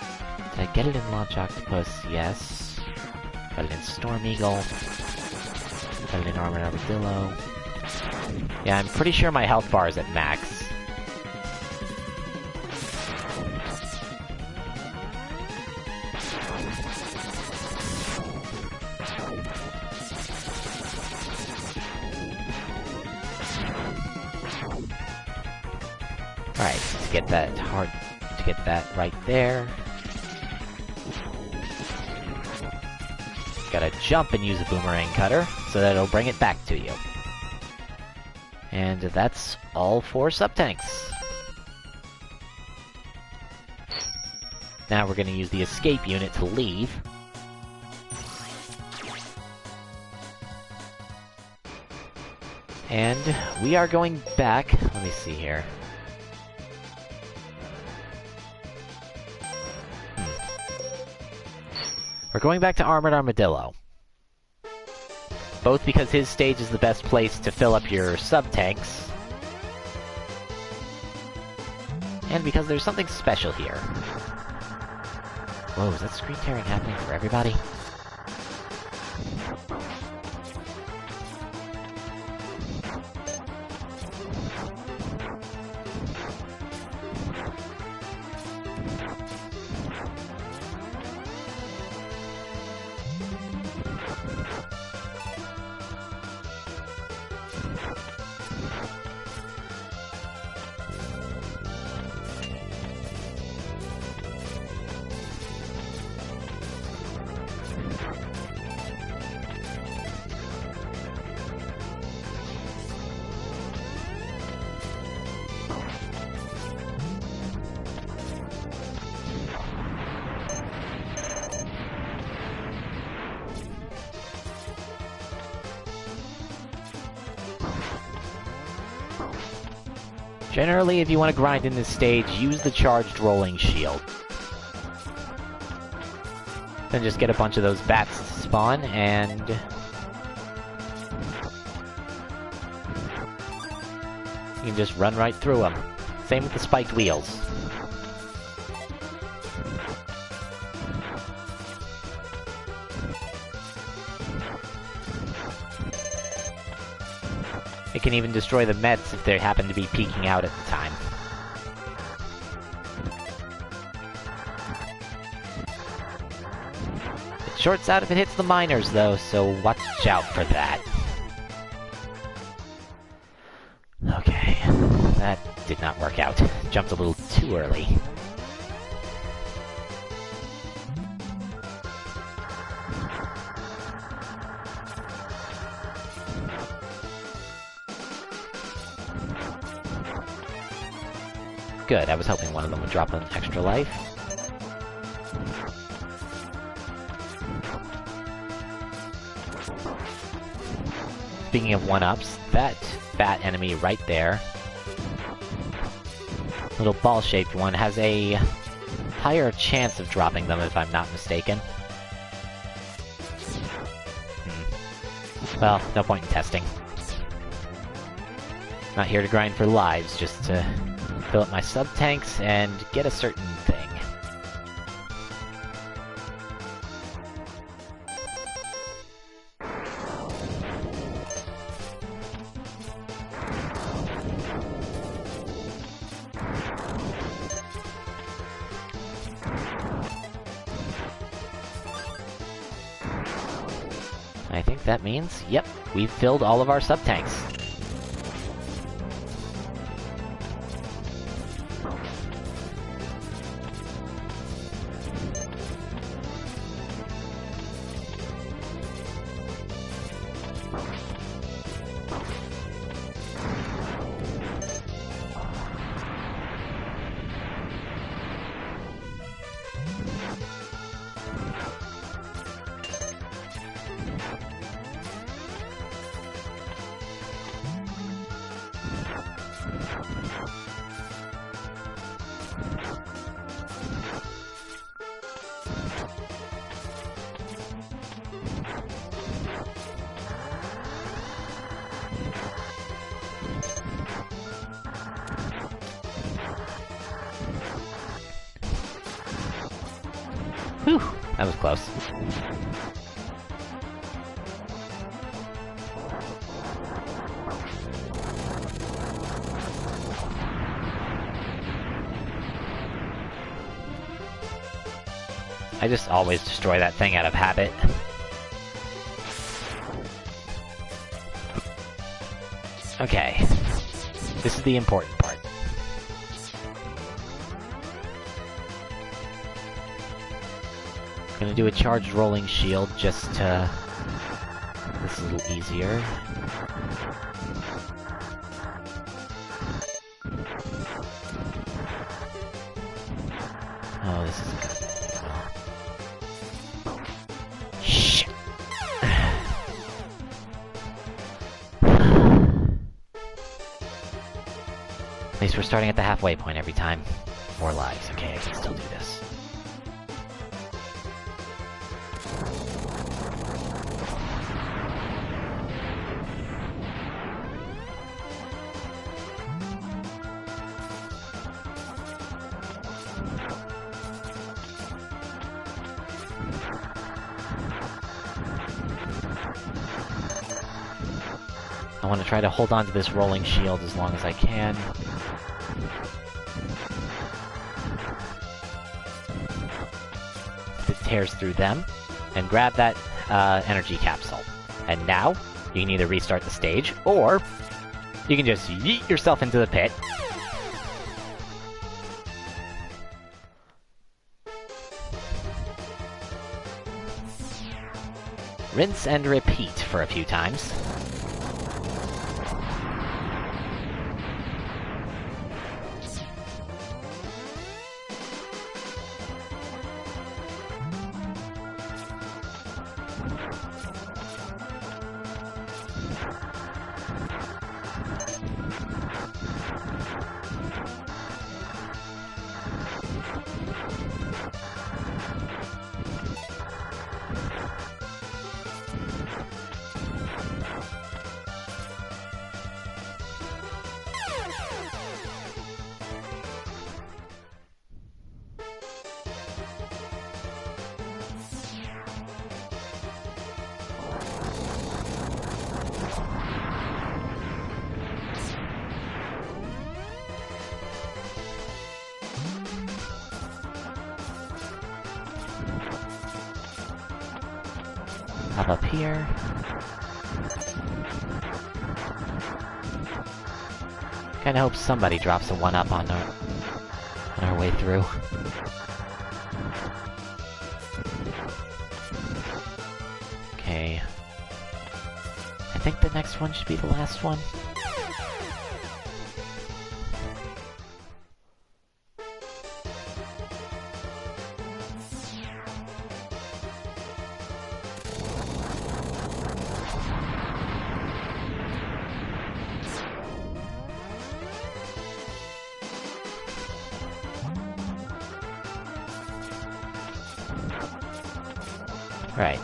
S1: I get it in Launch Octopus? Yes. Got it in Storm Eagle. Got it in Armored Armadillo. Yeah, I'm pretty sure my health bar is at max. Alright, to get that right there. Gotta jump and use a boomerang cutter, so that it'll bring it back to you. And that's all 4 sub-tanks. Now we're gonna use the escape unit to leave. And we are going back, let me see here. We're going back to Armored Armadillo. Both because his stage is the best place to fill up your sub-tanks, and because there's something special here. Whoa, is that screen tearing happening for everybody? Generally, if you want to grind in this stage, use the charged rolling shield. Then just get a bunch of those bats to spawn, and you can just run right through them. Same with the spiked wheels. It can even destroy the Mets if they happen to be peeking out at the time. Shorts out if it hits the miners, though, so watch out for that. Okay, that did not work out. Jumped a little too early. Good, I was hoping one of them would drop an extra life. Speaking of one-ups, that bat enemy right there, little ball-shaped one, has a higher chance of dropping them if I'm not mistaken. Well, no point in testing. Not here to grind for lives, just to fill up my sub-tanks and get a certain thing. I think that means, yep, we've filled all of our sub-tanks. Whew, that was close. I just always destroy that thing out of habit. Okay. This is the important part. Gonna do a charged rolling shield just to... This is a little easier. Oh, this is good. Shit. At least we're starting at the halfway point every time. More lives. Okay, I can still do this. I want to try to hold on to this rolling shield as long as I can. It tears through them, and grab that energy capsule. And now, you can either restart the stage, or you can just yeet yourself into the pit. Rinse and repeat for a few times. Hop up here. Kinda hope somebody drops a 1-up on our way through. Okay. I think the next one should be the last one. Right.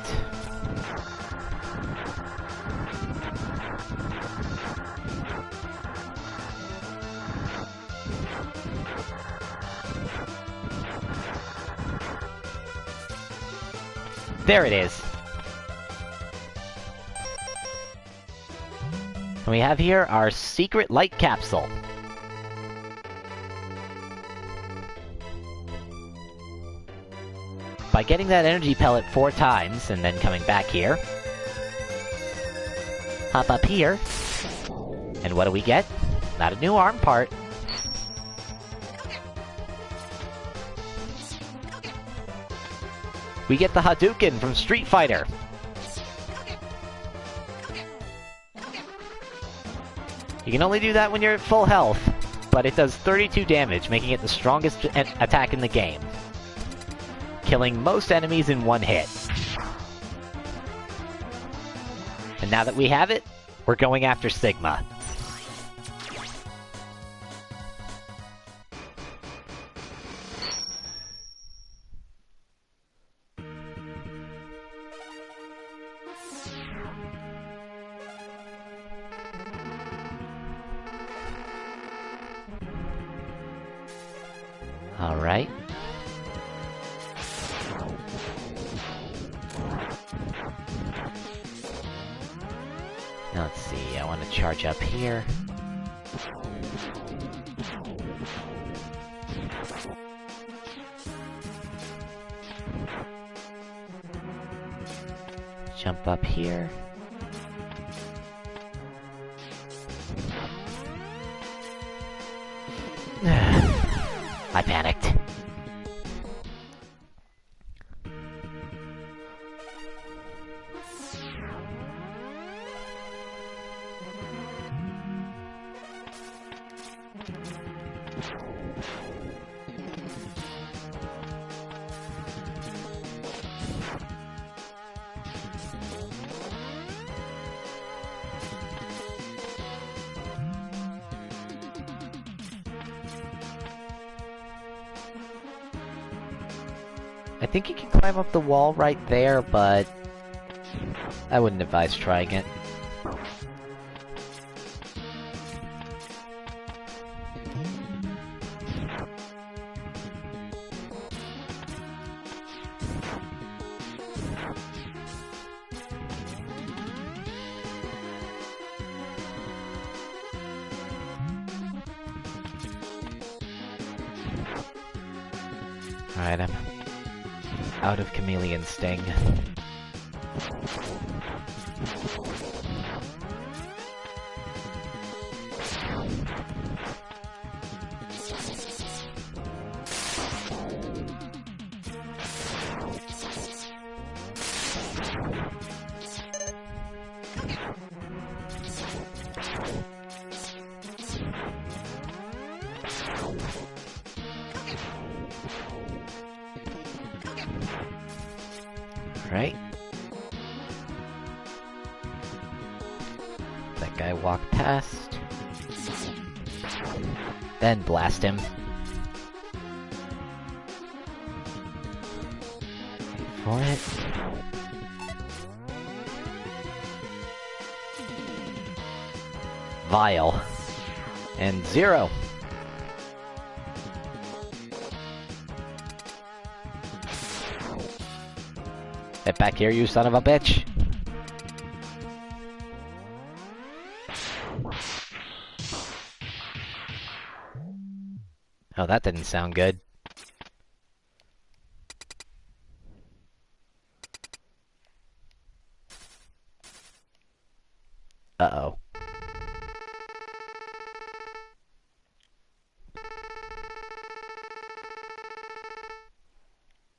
S1: There it is! And we have here our secret light capsule. By getting that energy pellet 4 times, and then coming back here, hop up here, and what do we get? Not a new arm part. We get the Hadouken from Street Fighter. You can only do that when you're at full health, but it does 32 damage, making it the strongest attack in the game, killing most enemies in 1 hit. And now that we have it, we're going after Sigma. Alright. Now let's see, I want to charge up here. Jump up here. I panicked. I think you can climb up the wall right there, but I wouldn't advise trying it. Alright, I'm out of Chameleon Sting. Right? That guy walked past. Then blast him. Wait for it. Vile. And 0. Get back here, you son of a bitch! Oh, that didn't sound good. Uh-oh.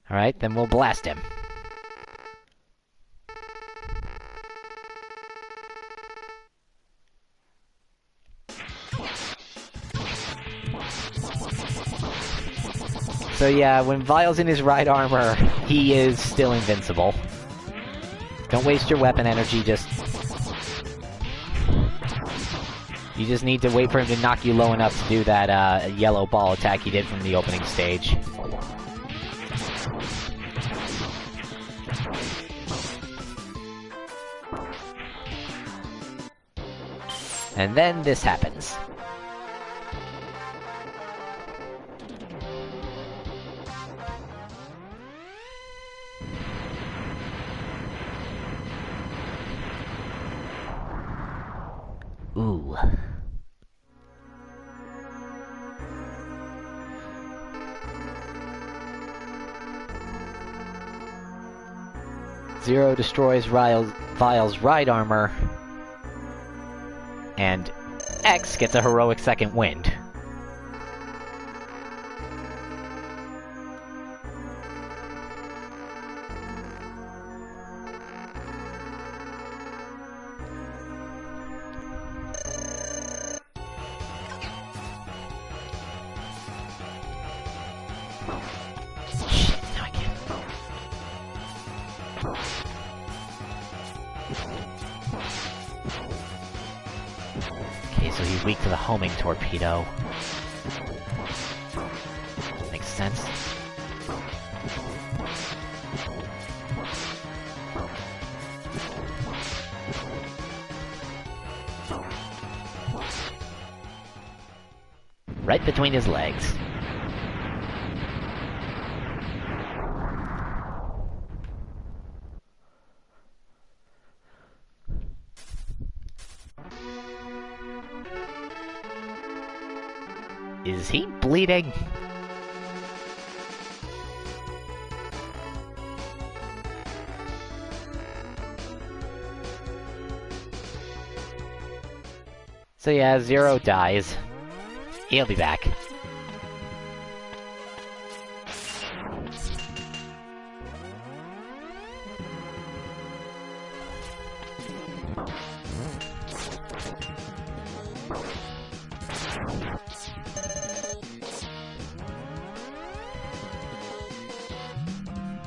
S1: Alright, then we'll blast him. So yeah, when Vile's in his ride armor, he is still invincible. Don't waste your weapon energy, You just need to wait for him to knock you low enough to do that, yellow ball attack he did from the opening stage. And then this happens. Ooh. Zero destroys Vile's ride armor, and X gets a heroic second wind. Okay, so he's weak to the homing torpedo. Makes sense. Right between his legs. Is he bleeding? So yeah, Zero dies. He'll be back.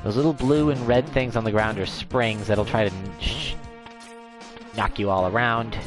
S1: Those little blue and red things on the ground are springs that'll try to knock you all around.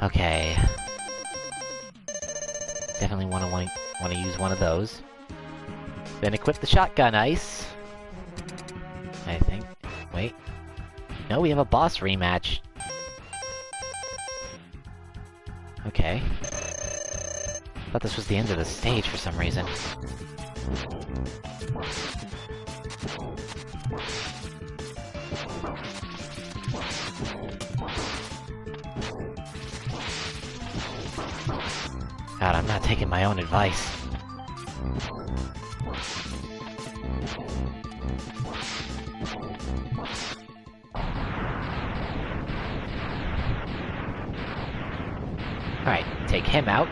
S1: Okay. Definitely want to use one of those. Then equip the shotgun ice. I think. Wait. No, we have a boss rematch. Okay. Thought this was the end of the stage for some reason. God, I'm not taking my own advice. Alright, take him out.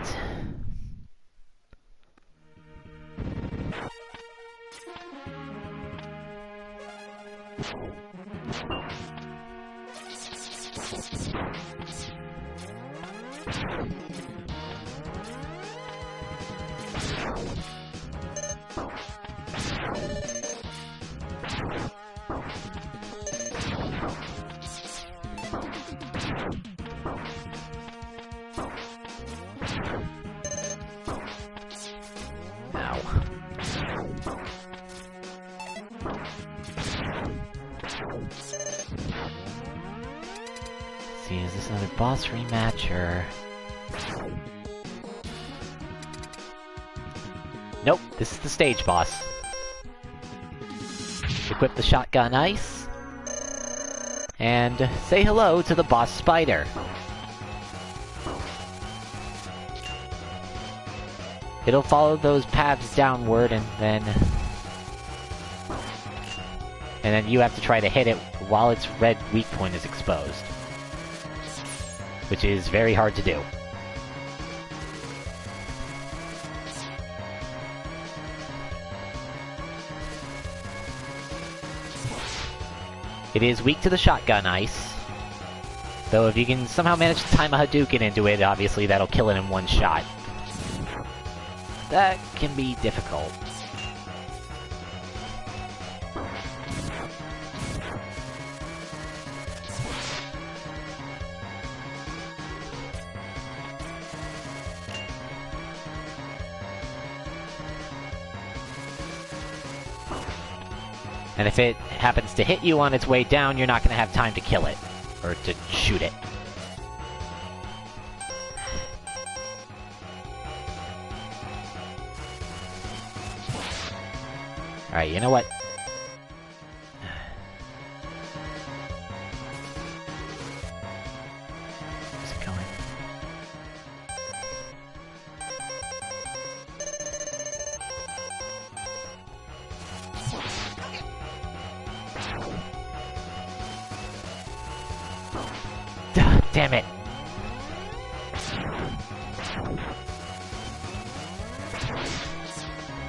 S1: See, is this another boss rematch, or... Nope, this is the stage boss. Equip the shotgun ice, and say hello to the boss spider. It'll follow those paths downward, and then you have to try to hit it while its red weak point is exposed. Which is very hard to do. It is weak to the shotgun ice. Though if you can somehow manage to time a Hadouken into it, obviously that'll kill it in one shot. That can be difficult. And if it happens to hit you on its way down, you're not going to have time to kill it. Or to shoot it. Alright, you know what? Where's it going? Damn it!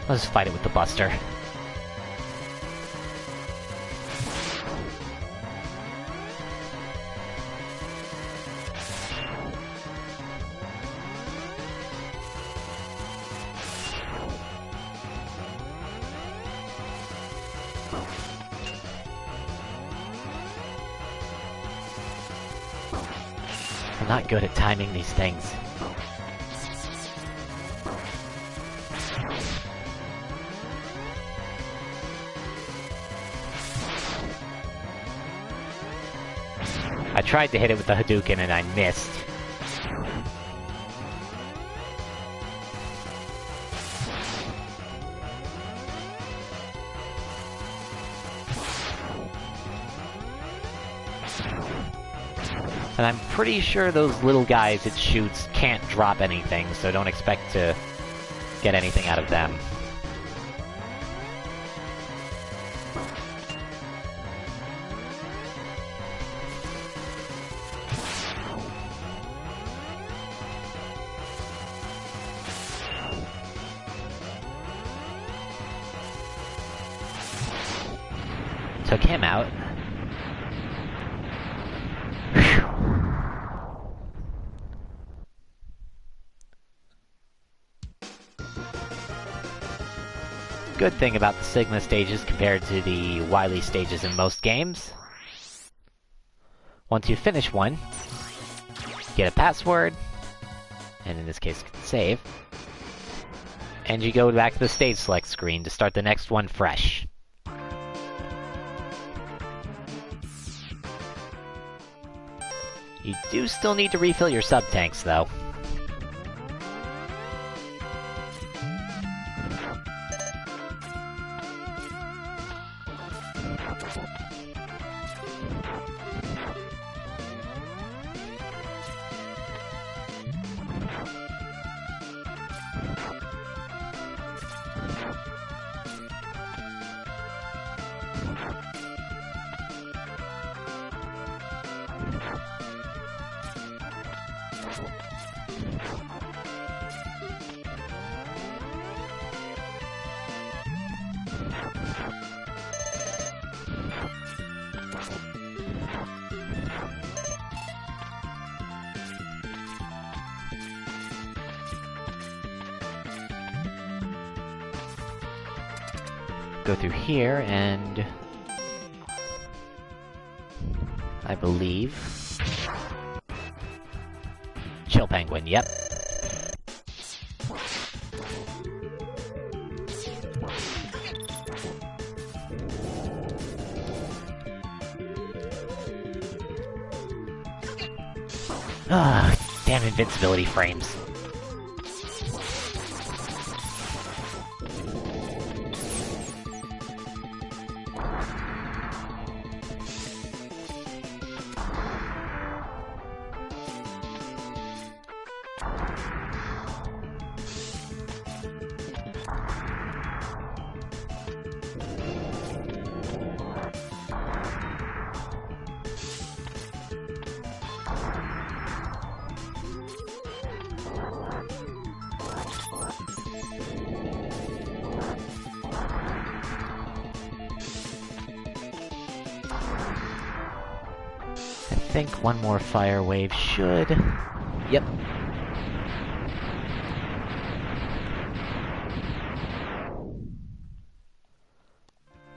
S1: Let's fight it with the Buster. I'm not good at timing these things. I tried to hit it with the Hadouken and I missed. And I'm pretty sure those little guys it shoots can't drop anything, so don't expect to get anything out of them. Took him out. Good thing about the Sigma stages compared to the Wily stages in most games. Once you finish one, get a password, and in this case, save, and you go back to the stage select screen to start the next one fresh. You do still need to refill your sub-tanks, though. Go through here, and I believe Chill Penguin, yep. Ugh, damn invincibility frames. I think one more fire wave should... Yep.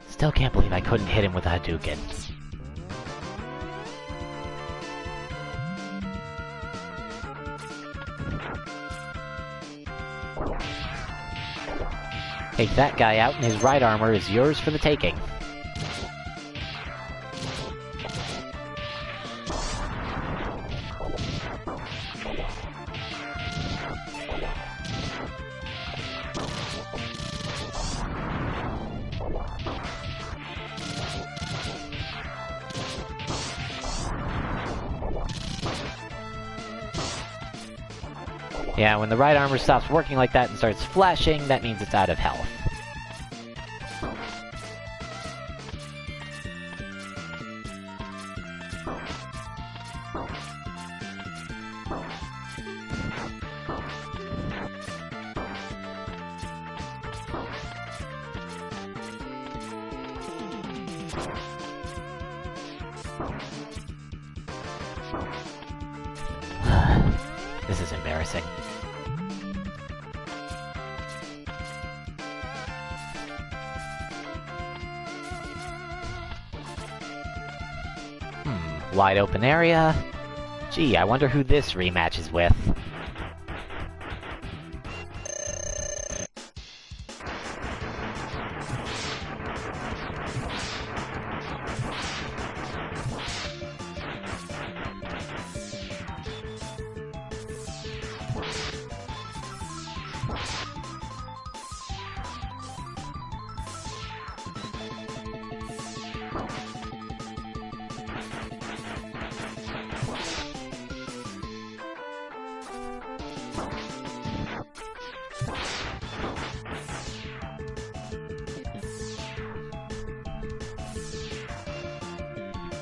S1: Still can't believe I couldn't hit him with a Hadouken. Take that guy out, and his right armor is yours for the taking. Yeah, when the right armor stops working like that and starts flashing, that means it's out of health. This is embarrassing. Wide open area. Gee, I wonder who this rematch is with.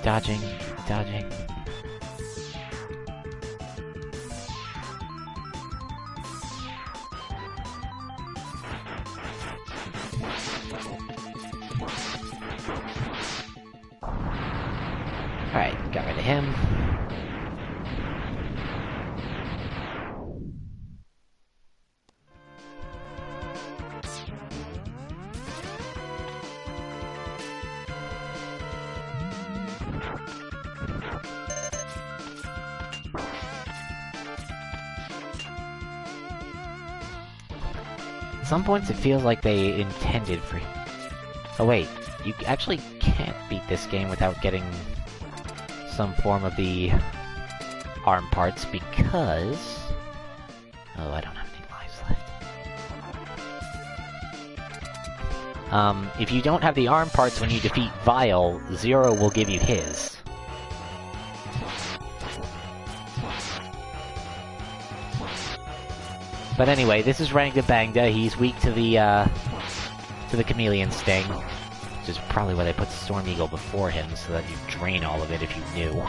S1: Dodging, dodging. Alright, got rid of him. At some points it feels like they intended for... Oh wait, you actually can't beat this game without getting some form of the arm parts because... Oh, I don't have any lives left. If you don't have the arm parts when you defeat Vile, Zero will give you his. But anyway, this is Rangda Bangda. He's weak to the Chameleon Sting, which is probably why they put Storm Eagle before him, so that you drain all of it if you knew.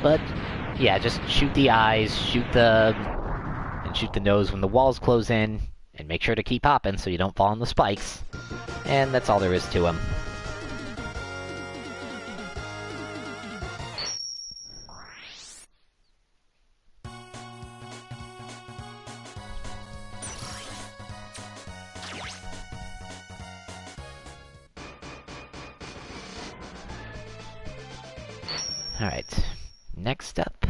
S1: But yeah, just shoot the eyes, shoot the nose when the walls close in, and make sure to keep hopping so you don't fall on the spikes. And that's all there is to him. Alright, next up.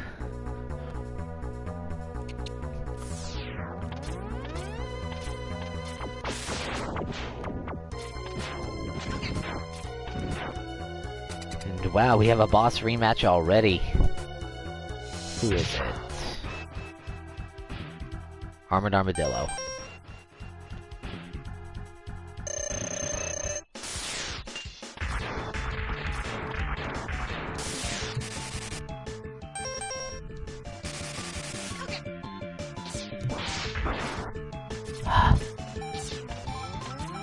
S1: And wow, we have a boss rematch already. Who is it? Armored Armadillo.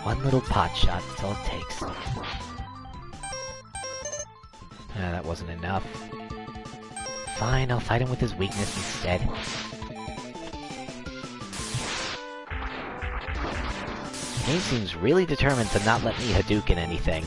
S1: One little pot shot, that's all it takes. That wasn't enough. Fine, I'll fight him with his weakness instead. The game seems really determined to not let me Hadouken anything.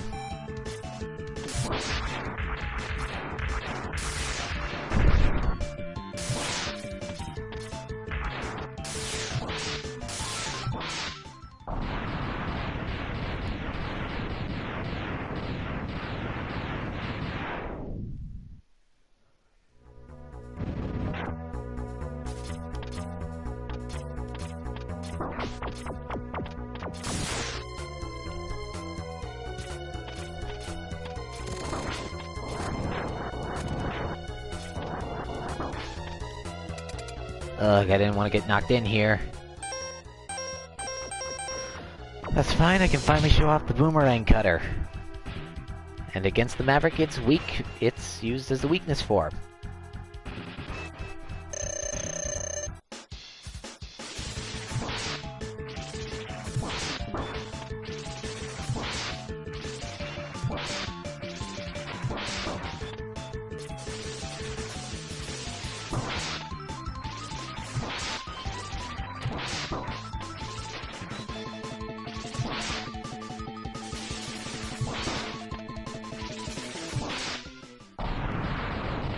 S1: Ugh, I didn't want to get knocked in here. That's fine, I can finally show off the boomerang cutter. And against the Maverick, it's weak. It's used as a weakness form.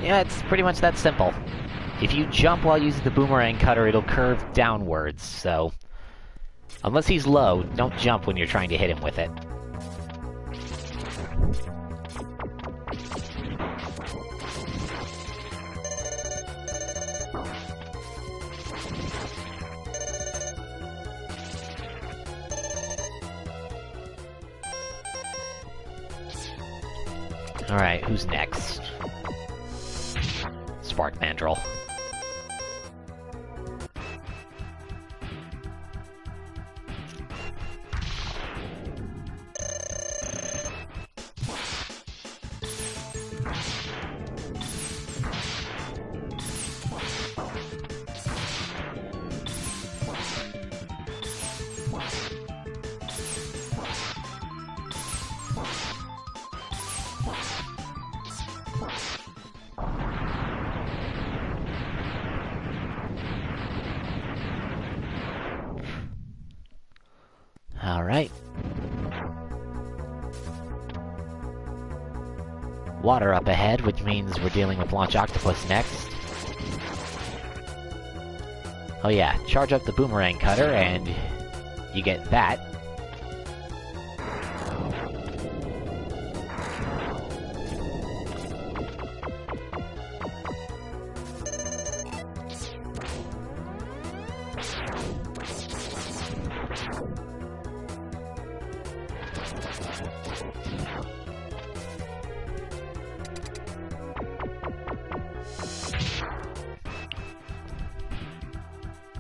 S1: Yeah, it's pretty much that simple. If you jump while using the boomerang cutter, it'll curve downwards, so... Unless he's low, don't jump when you're trying to hit him with it. Alright, who's next? Spark Mandrill. Alright. Water up ahead, which means we're dealing with Launch Octopus next. Oh yeah, charge up the boomerang cutter and you get that.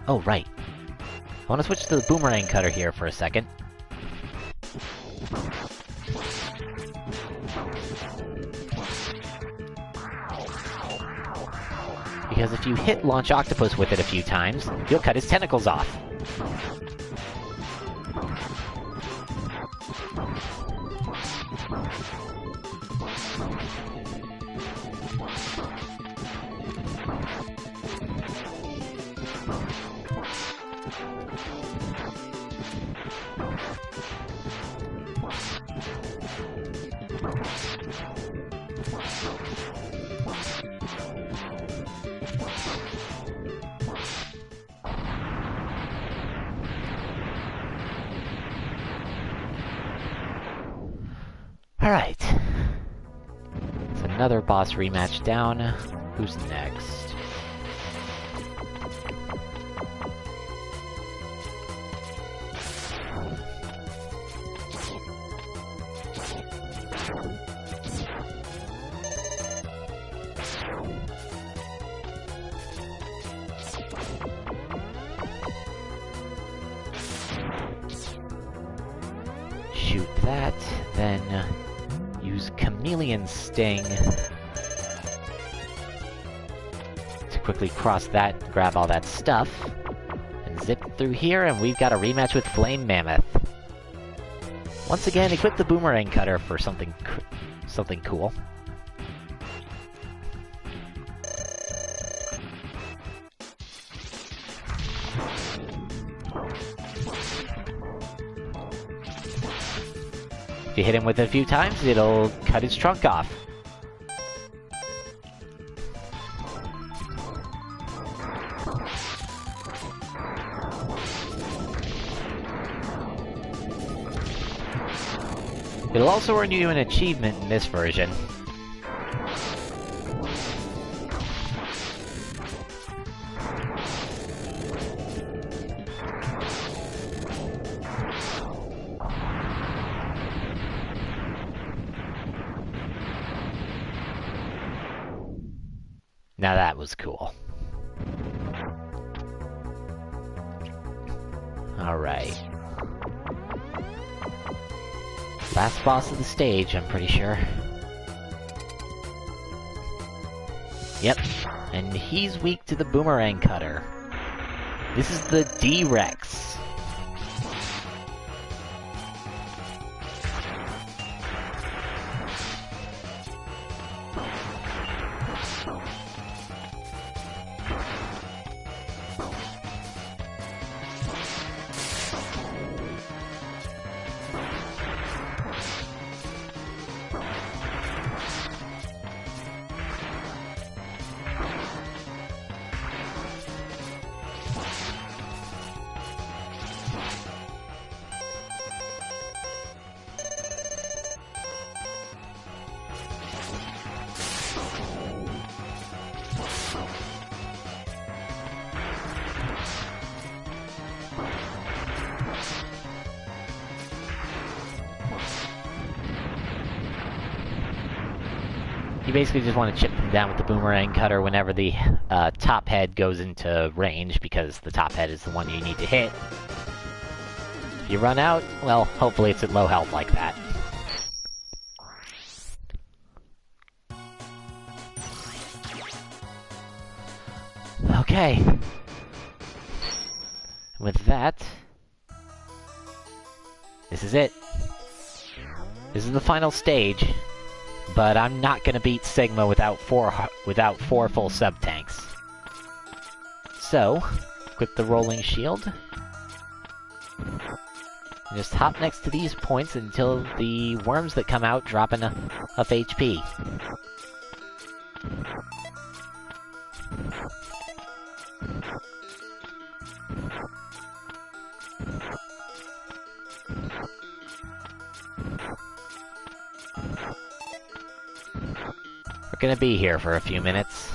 S1: Oh, right. I want to switch to the boomerang cutter here for a second. Because if you hit Launch Octopus with it a few times, you'll cut his tentacles off. Alright. So another boss rematch down. Who's next? Shoot that, then use Chameleon Sting to quickly cross that, grab all that stuff, and zip through here, and we've got a rematch with Flame Mammoth. Once again, equip the Boomerang Cutter for something cool. If you hit him with it a few times, it'll cut his trunk off. It'll also earn you an achievement in this version. Now that was cool. Alright. Last boss of the stage, I'm pretty sure. Yep, and he's weak to the Boomerang Cutter. This is the D-Rex. You basically just want to chip them down with the Boomerang Cutter whenever the top head goes into range, because the top head is the one you need to hit. If you run out, well, hopefully it's at low health like that. Okay. With that, this is it. This is the final stage. But I'm not gonna beat Sigma without four full sub-tanks. So, equip the Rolling Shield. And just hop next to these points until the worms that come out drop enough HP. We're gonna be here for a few minutes.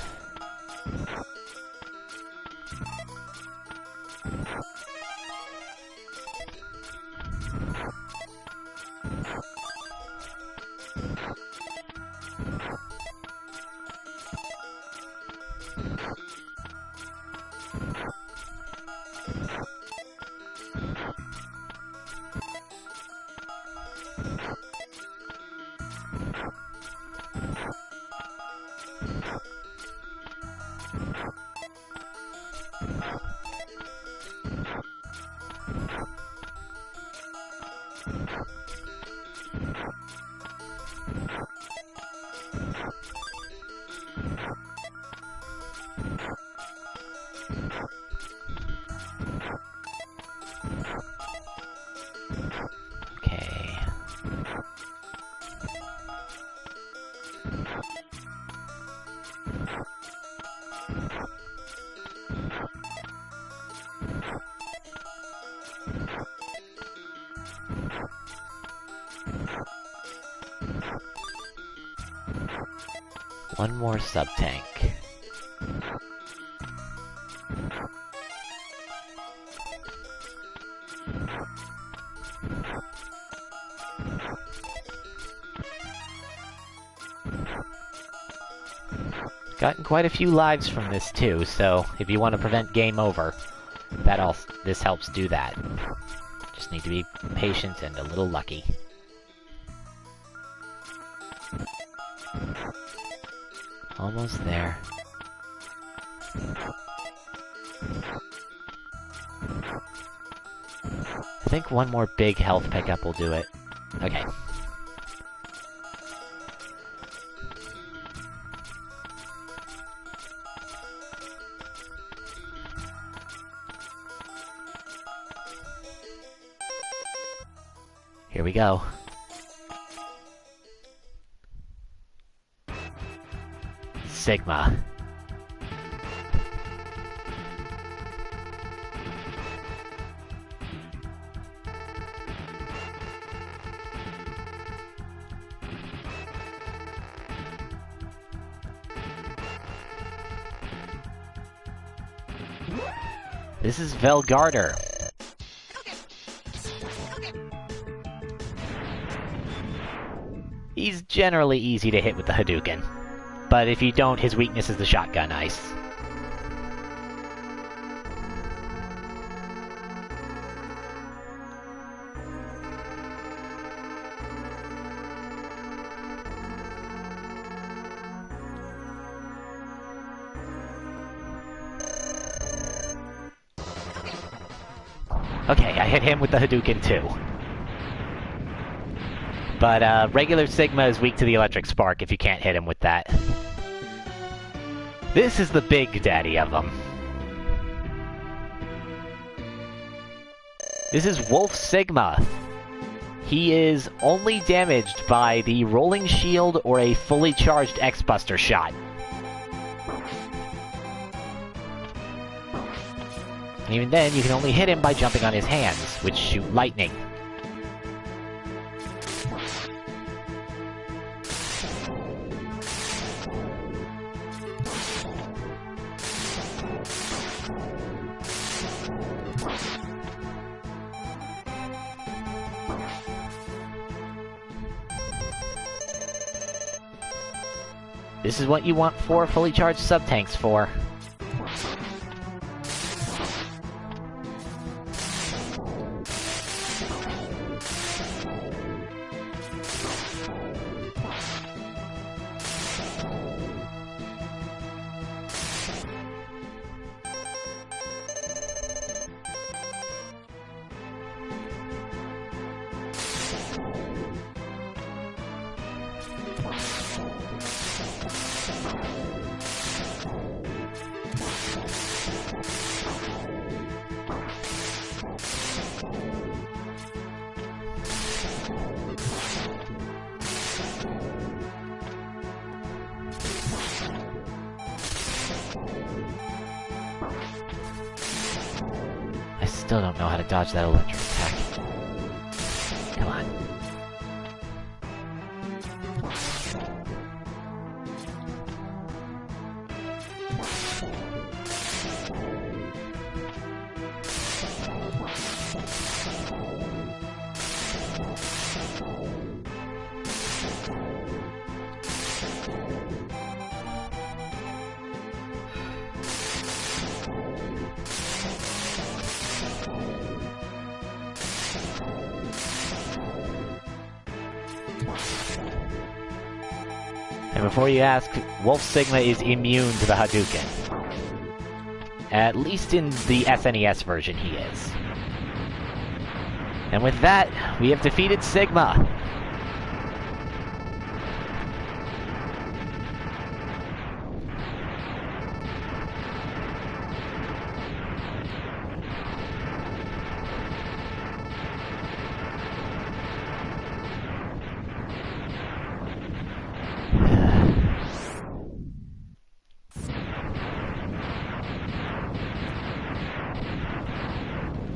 S1: One more sub-tank. Gotten quite a few lives from this too, so if you want to prevent game over, this helps do that. Just need to be patient and a little lucky. Almost there. I think one more big health pickup will do it. Okay. Here we go. Sigma. This is Velgarder. He's generally easy to hit with the Hadouken. But if you don't, his weakness is the shotgun ice. Okay, I hit him with the Hadouken too. But regular Sigma is weak to the electric spark if you can't hit him with that. This is the big daddy of them. This is Wolf Sigma. He is only damaged by the rolling shield or a fully charged X-Buster shot. And even then, you can only hit him by jumping on his hands, which shoot lightning. This is what you want 4 fully charged sub-tanks for. Still don't know how to dodge that electric attack. Come on. And before you ask, Wolf Sigma is immune to the Hadouken. At least in the SNES version he is. And with that, we have defeated Sigma.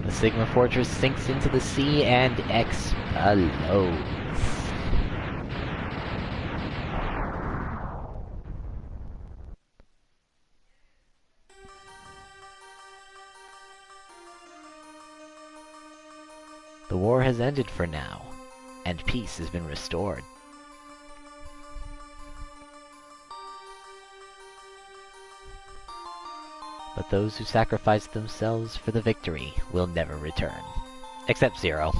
S1: Sigma Fortress sinks into the sea and explodes. The war has ended for now, and peace has been restored. But those who sacrificed themselves for the victory will never return. Except Zero.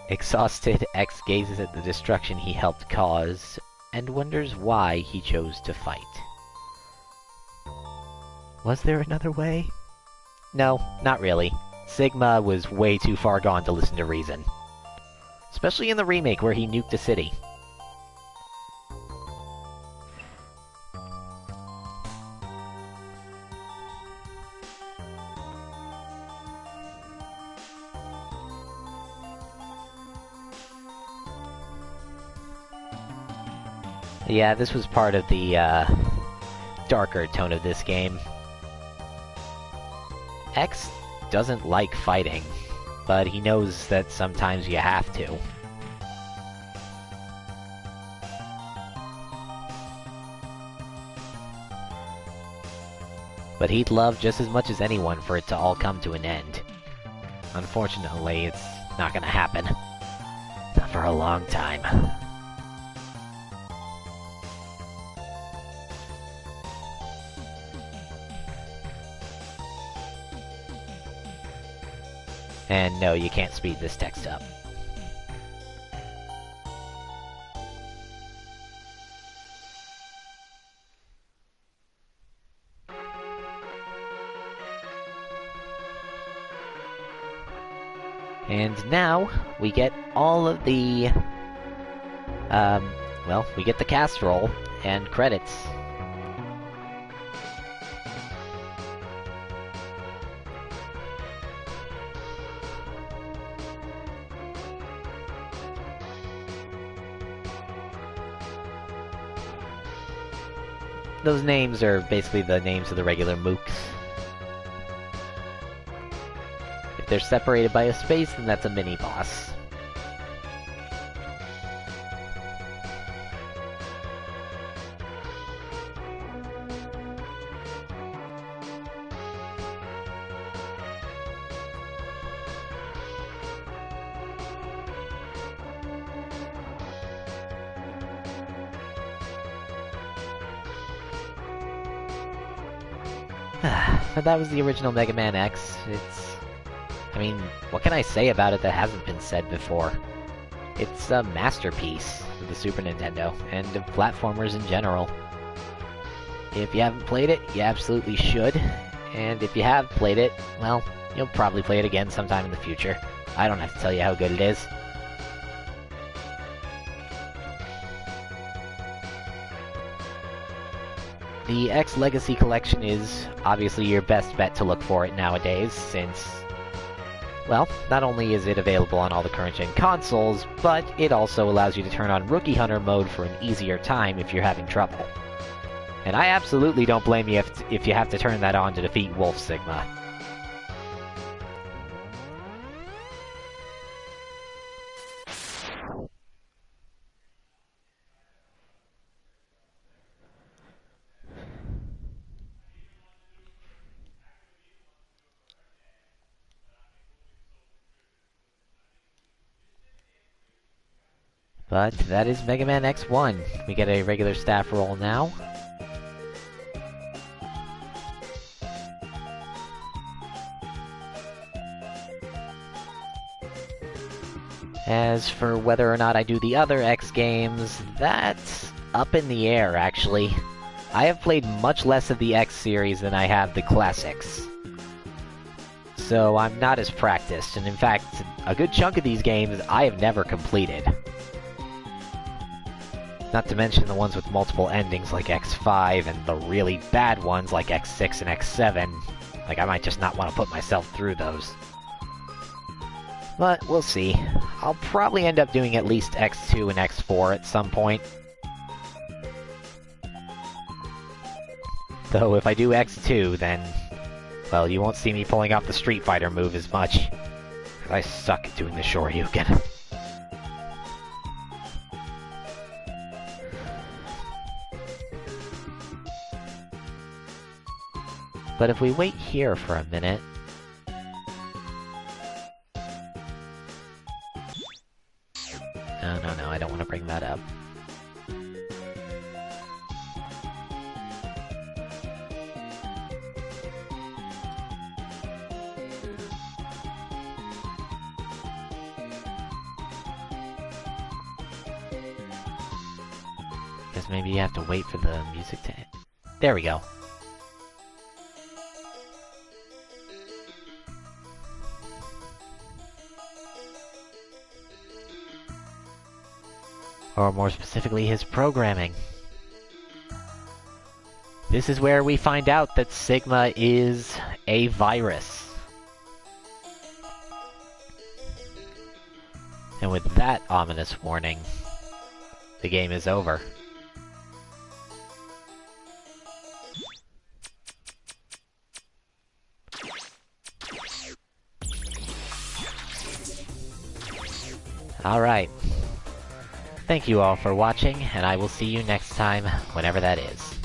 S1: Exhausted, X gazes at the destruction he helped cause, and wonders why he chose to fight. Was there another way? No, not really. Sigma was way too far gone to listen to reason. Especially in the remake where he nuked a city. Yeah, this was part of the, darker tone of this game. X doesn't like fighting, but he knows that sometimes you have to. But he'd love just as much as anyone for it to all come to an end. Unfortunately, it's not gonna happen. Not for a long time. And no, you can't speed this text up. And now, we get all of the... well, we get the cast roll and credits. Those names are basically the names of the regular mooks. If they're separated by a space, then that's a mini-boss. But that was the original Mega Man X. I mean, what can I say about it that hasn't been said before? It's a masterpiece of the Super Nintendo, and of platformers in general. If you haven't played it, you absolutely should. And if you have played it, well, you'll probably play it again sometime in the future. I don't have to tell you how good it is. The X Legacy Collection is obviously your best bet to look for it nowadays, since, well, not only is it available on all the current-gen consoles, but it also allows you to turn on Rookie Hunter mode for an easier time if you're having trouble. And I absolutely don't blame you if you have to turn that on to defeat Wolf Sigma. But that is Mega Man X1. We get a regular staff roll now. As for whether or not I do the other X games, that's up in the air, actually. I have played much less of the X series than I have the classics. So I'm not as practiced, and in fact, a good chunk of these games I have never completed. Not to mention the ones with multiple endings like X5, and the really bad ones like X6 and X7. Like, I might just not want to put myself through those. But, we'll see. I'll probably end up doing at least X2 and X4 at some point. Though, if I do X2, then... well, you won't see me pulling off the Street Fighter move as much. 'Cause I suck at doing the Shoryuken. But if we wait here for a minute, No, I don't want to bring that up. Guess maybe you have to wait for the music to end. There we go. Or more specifically, his programming. This is where we find out that Sigma is a virus. And with that ominous warning, the game is over. Alright. Thank you all for watching, and I will see you next time, whenever that is.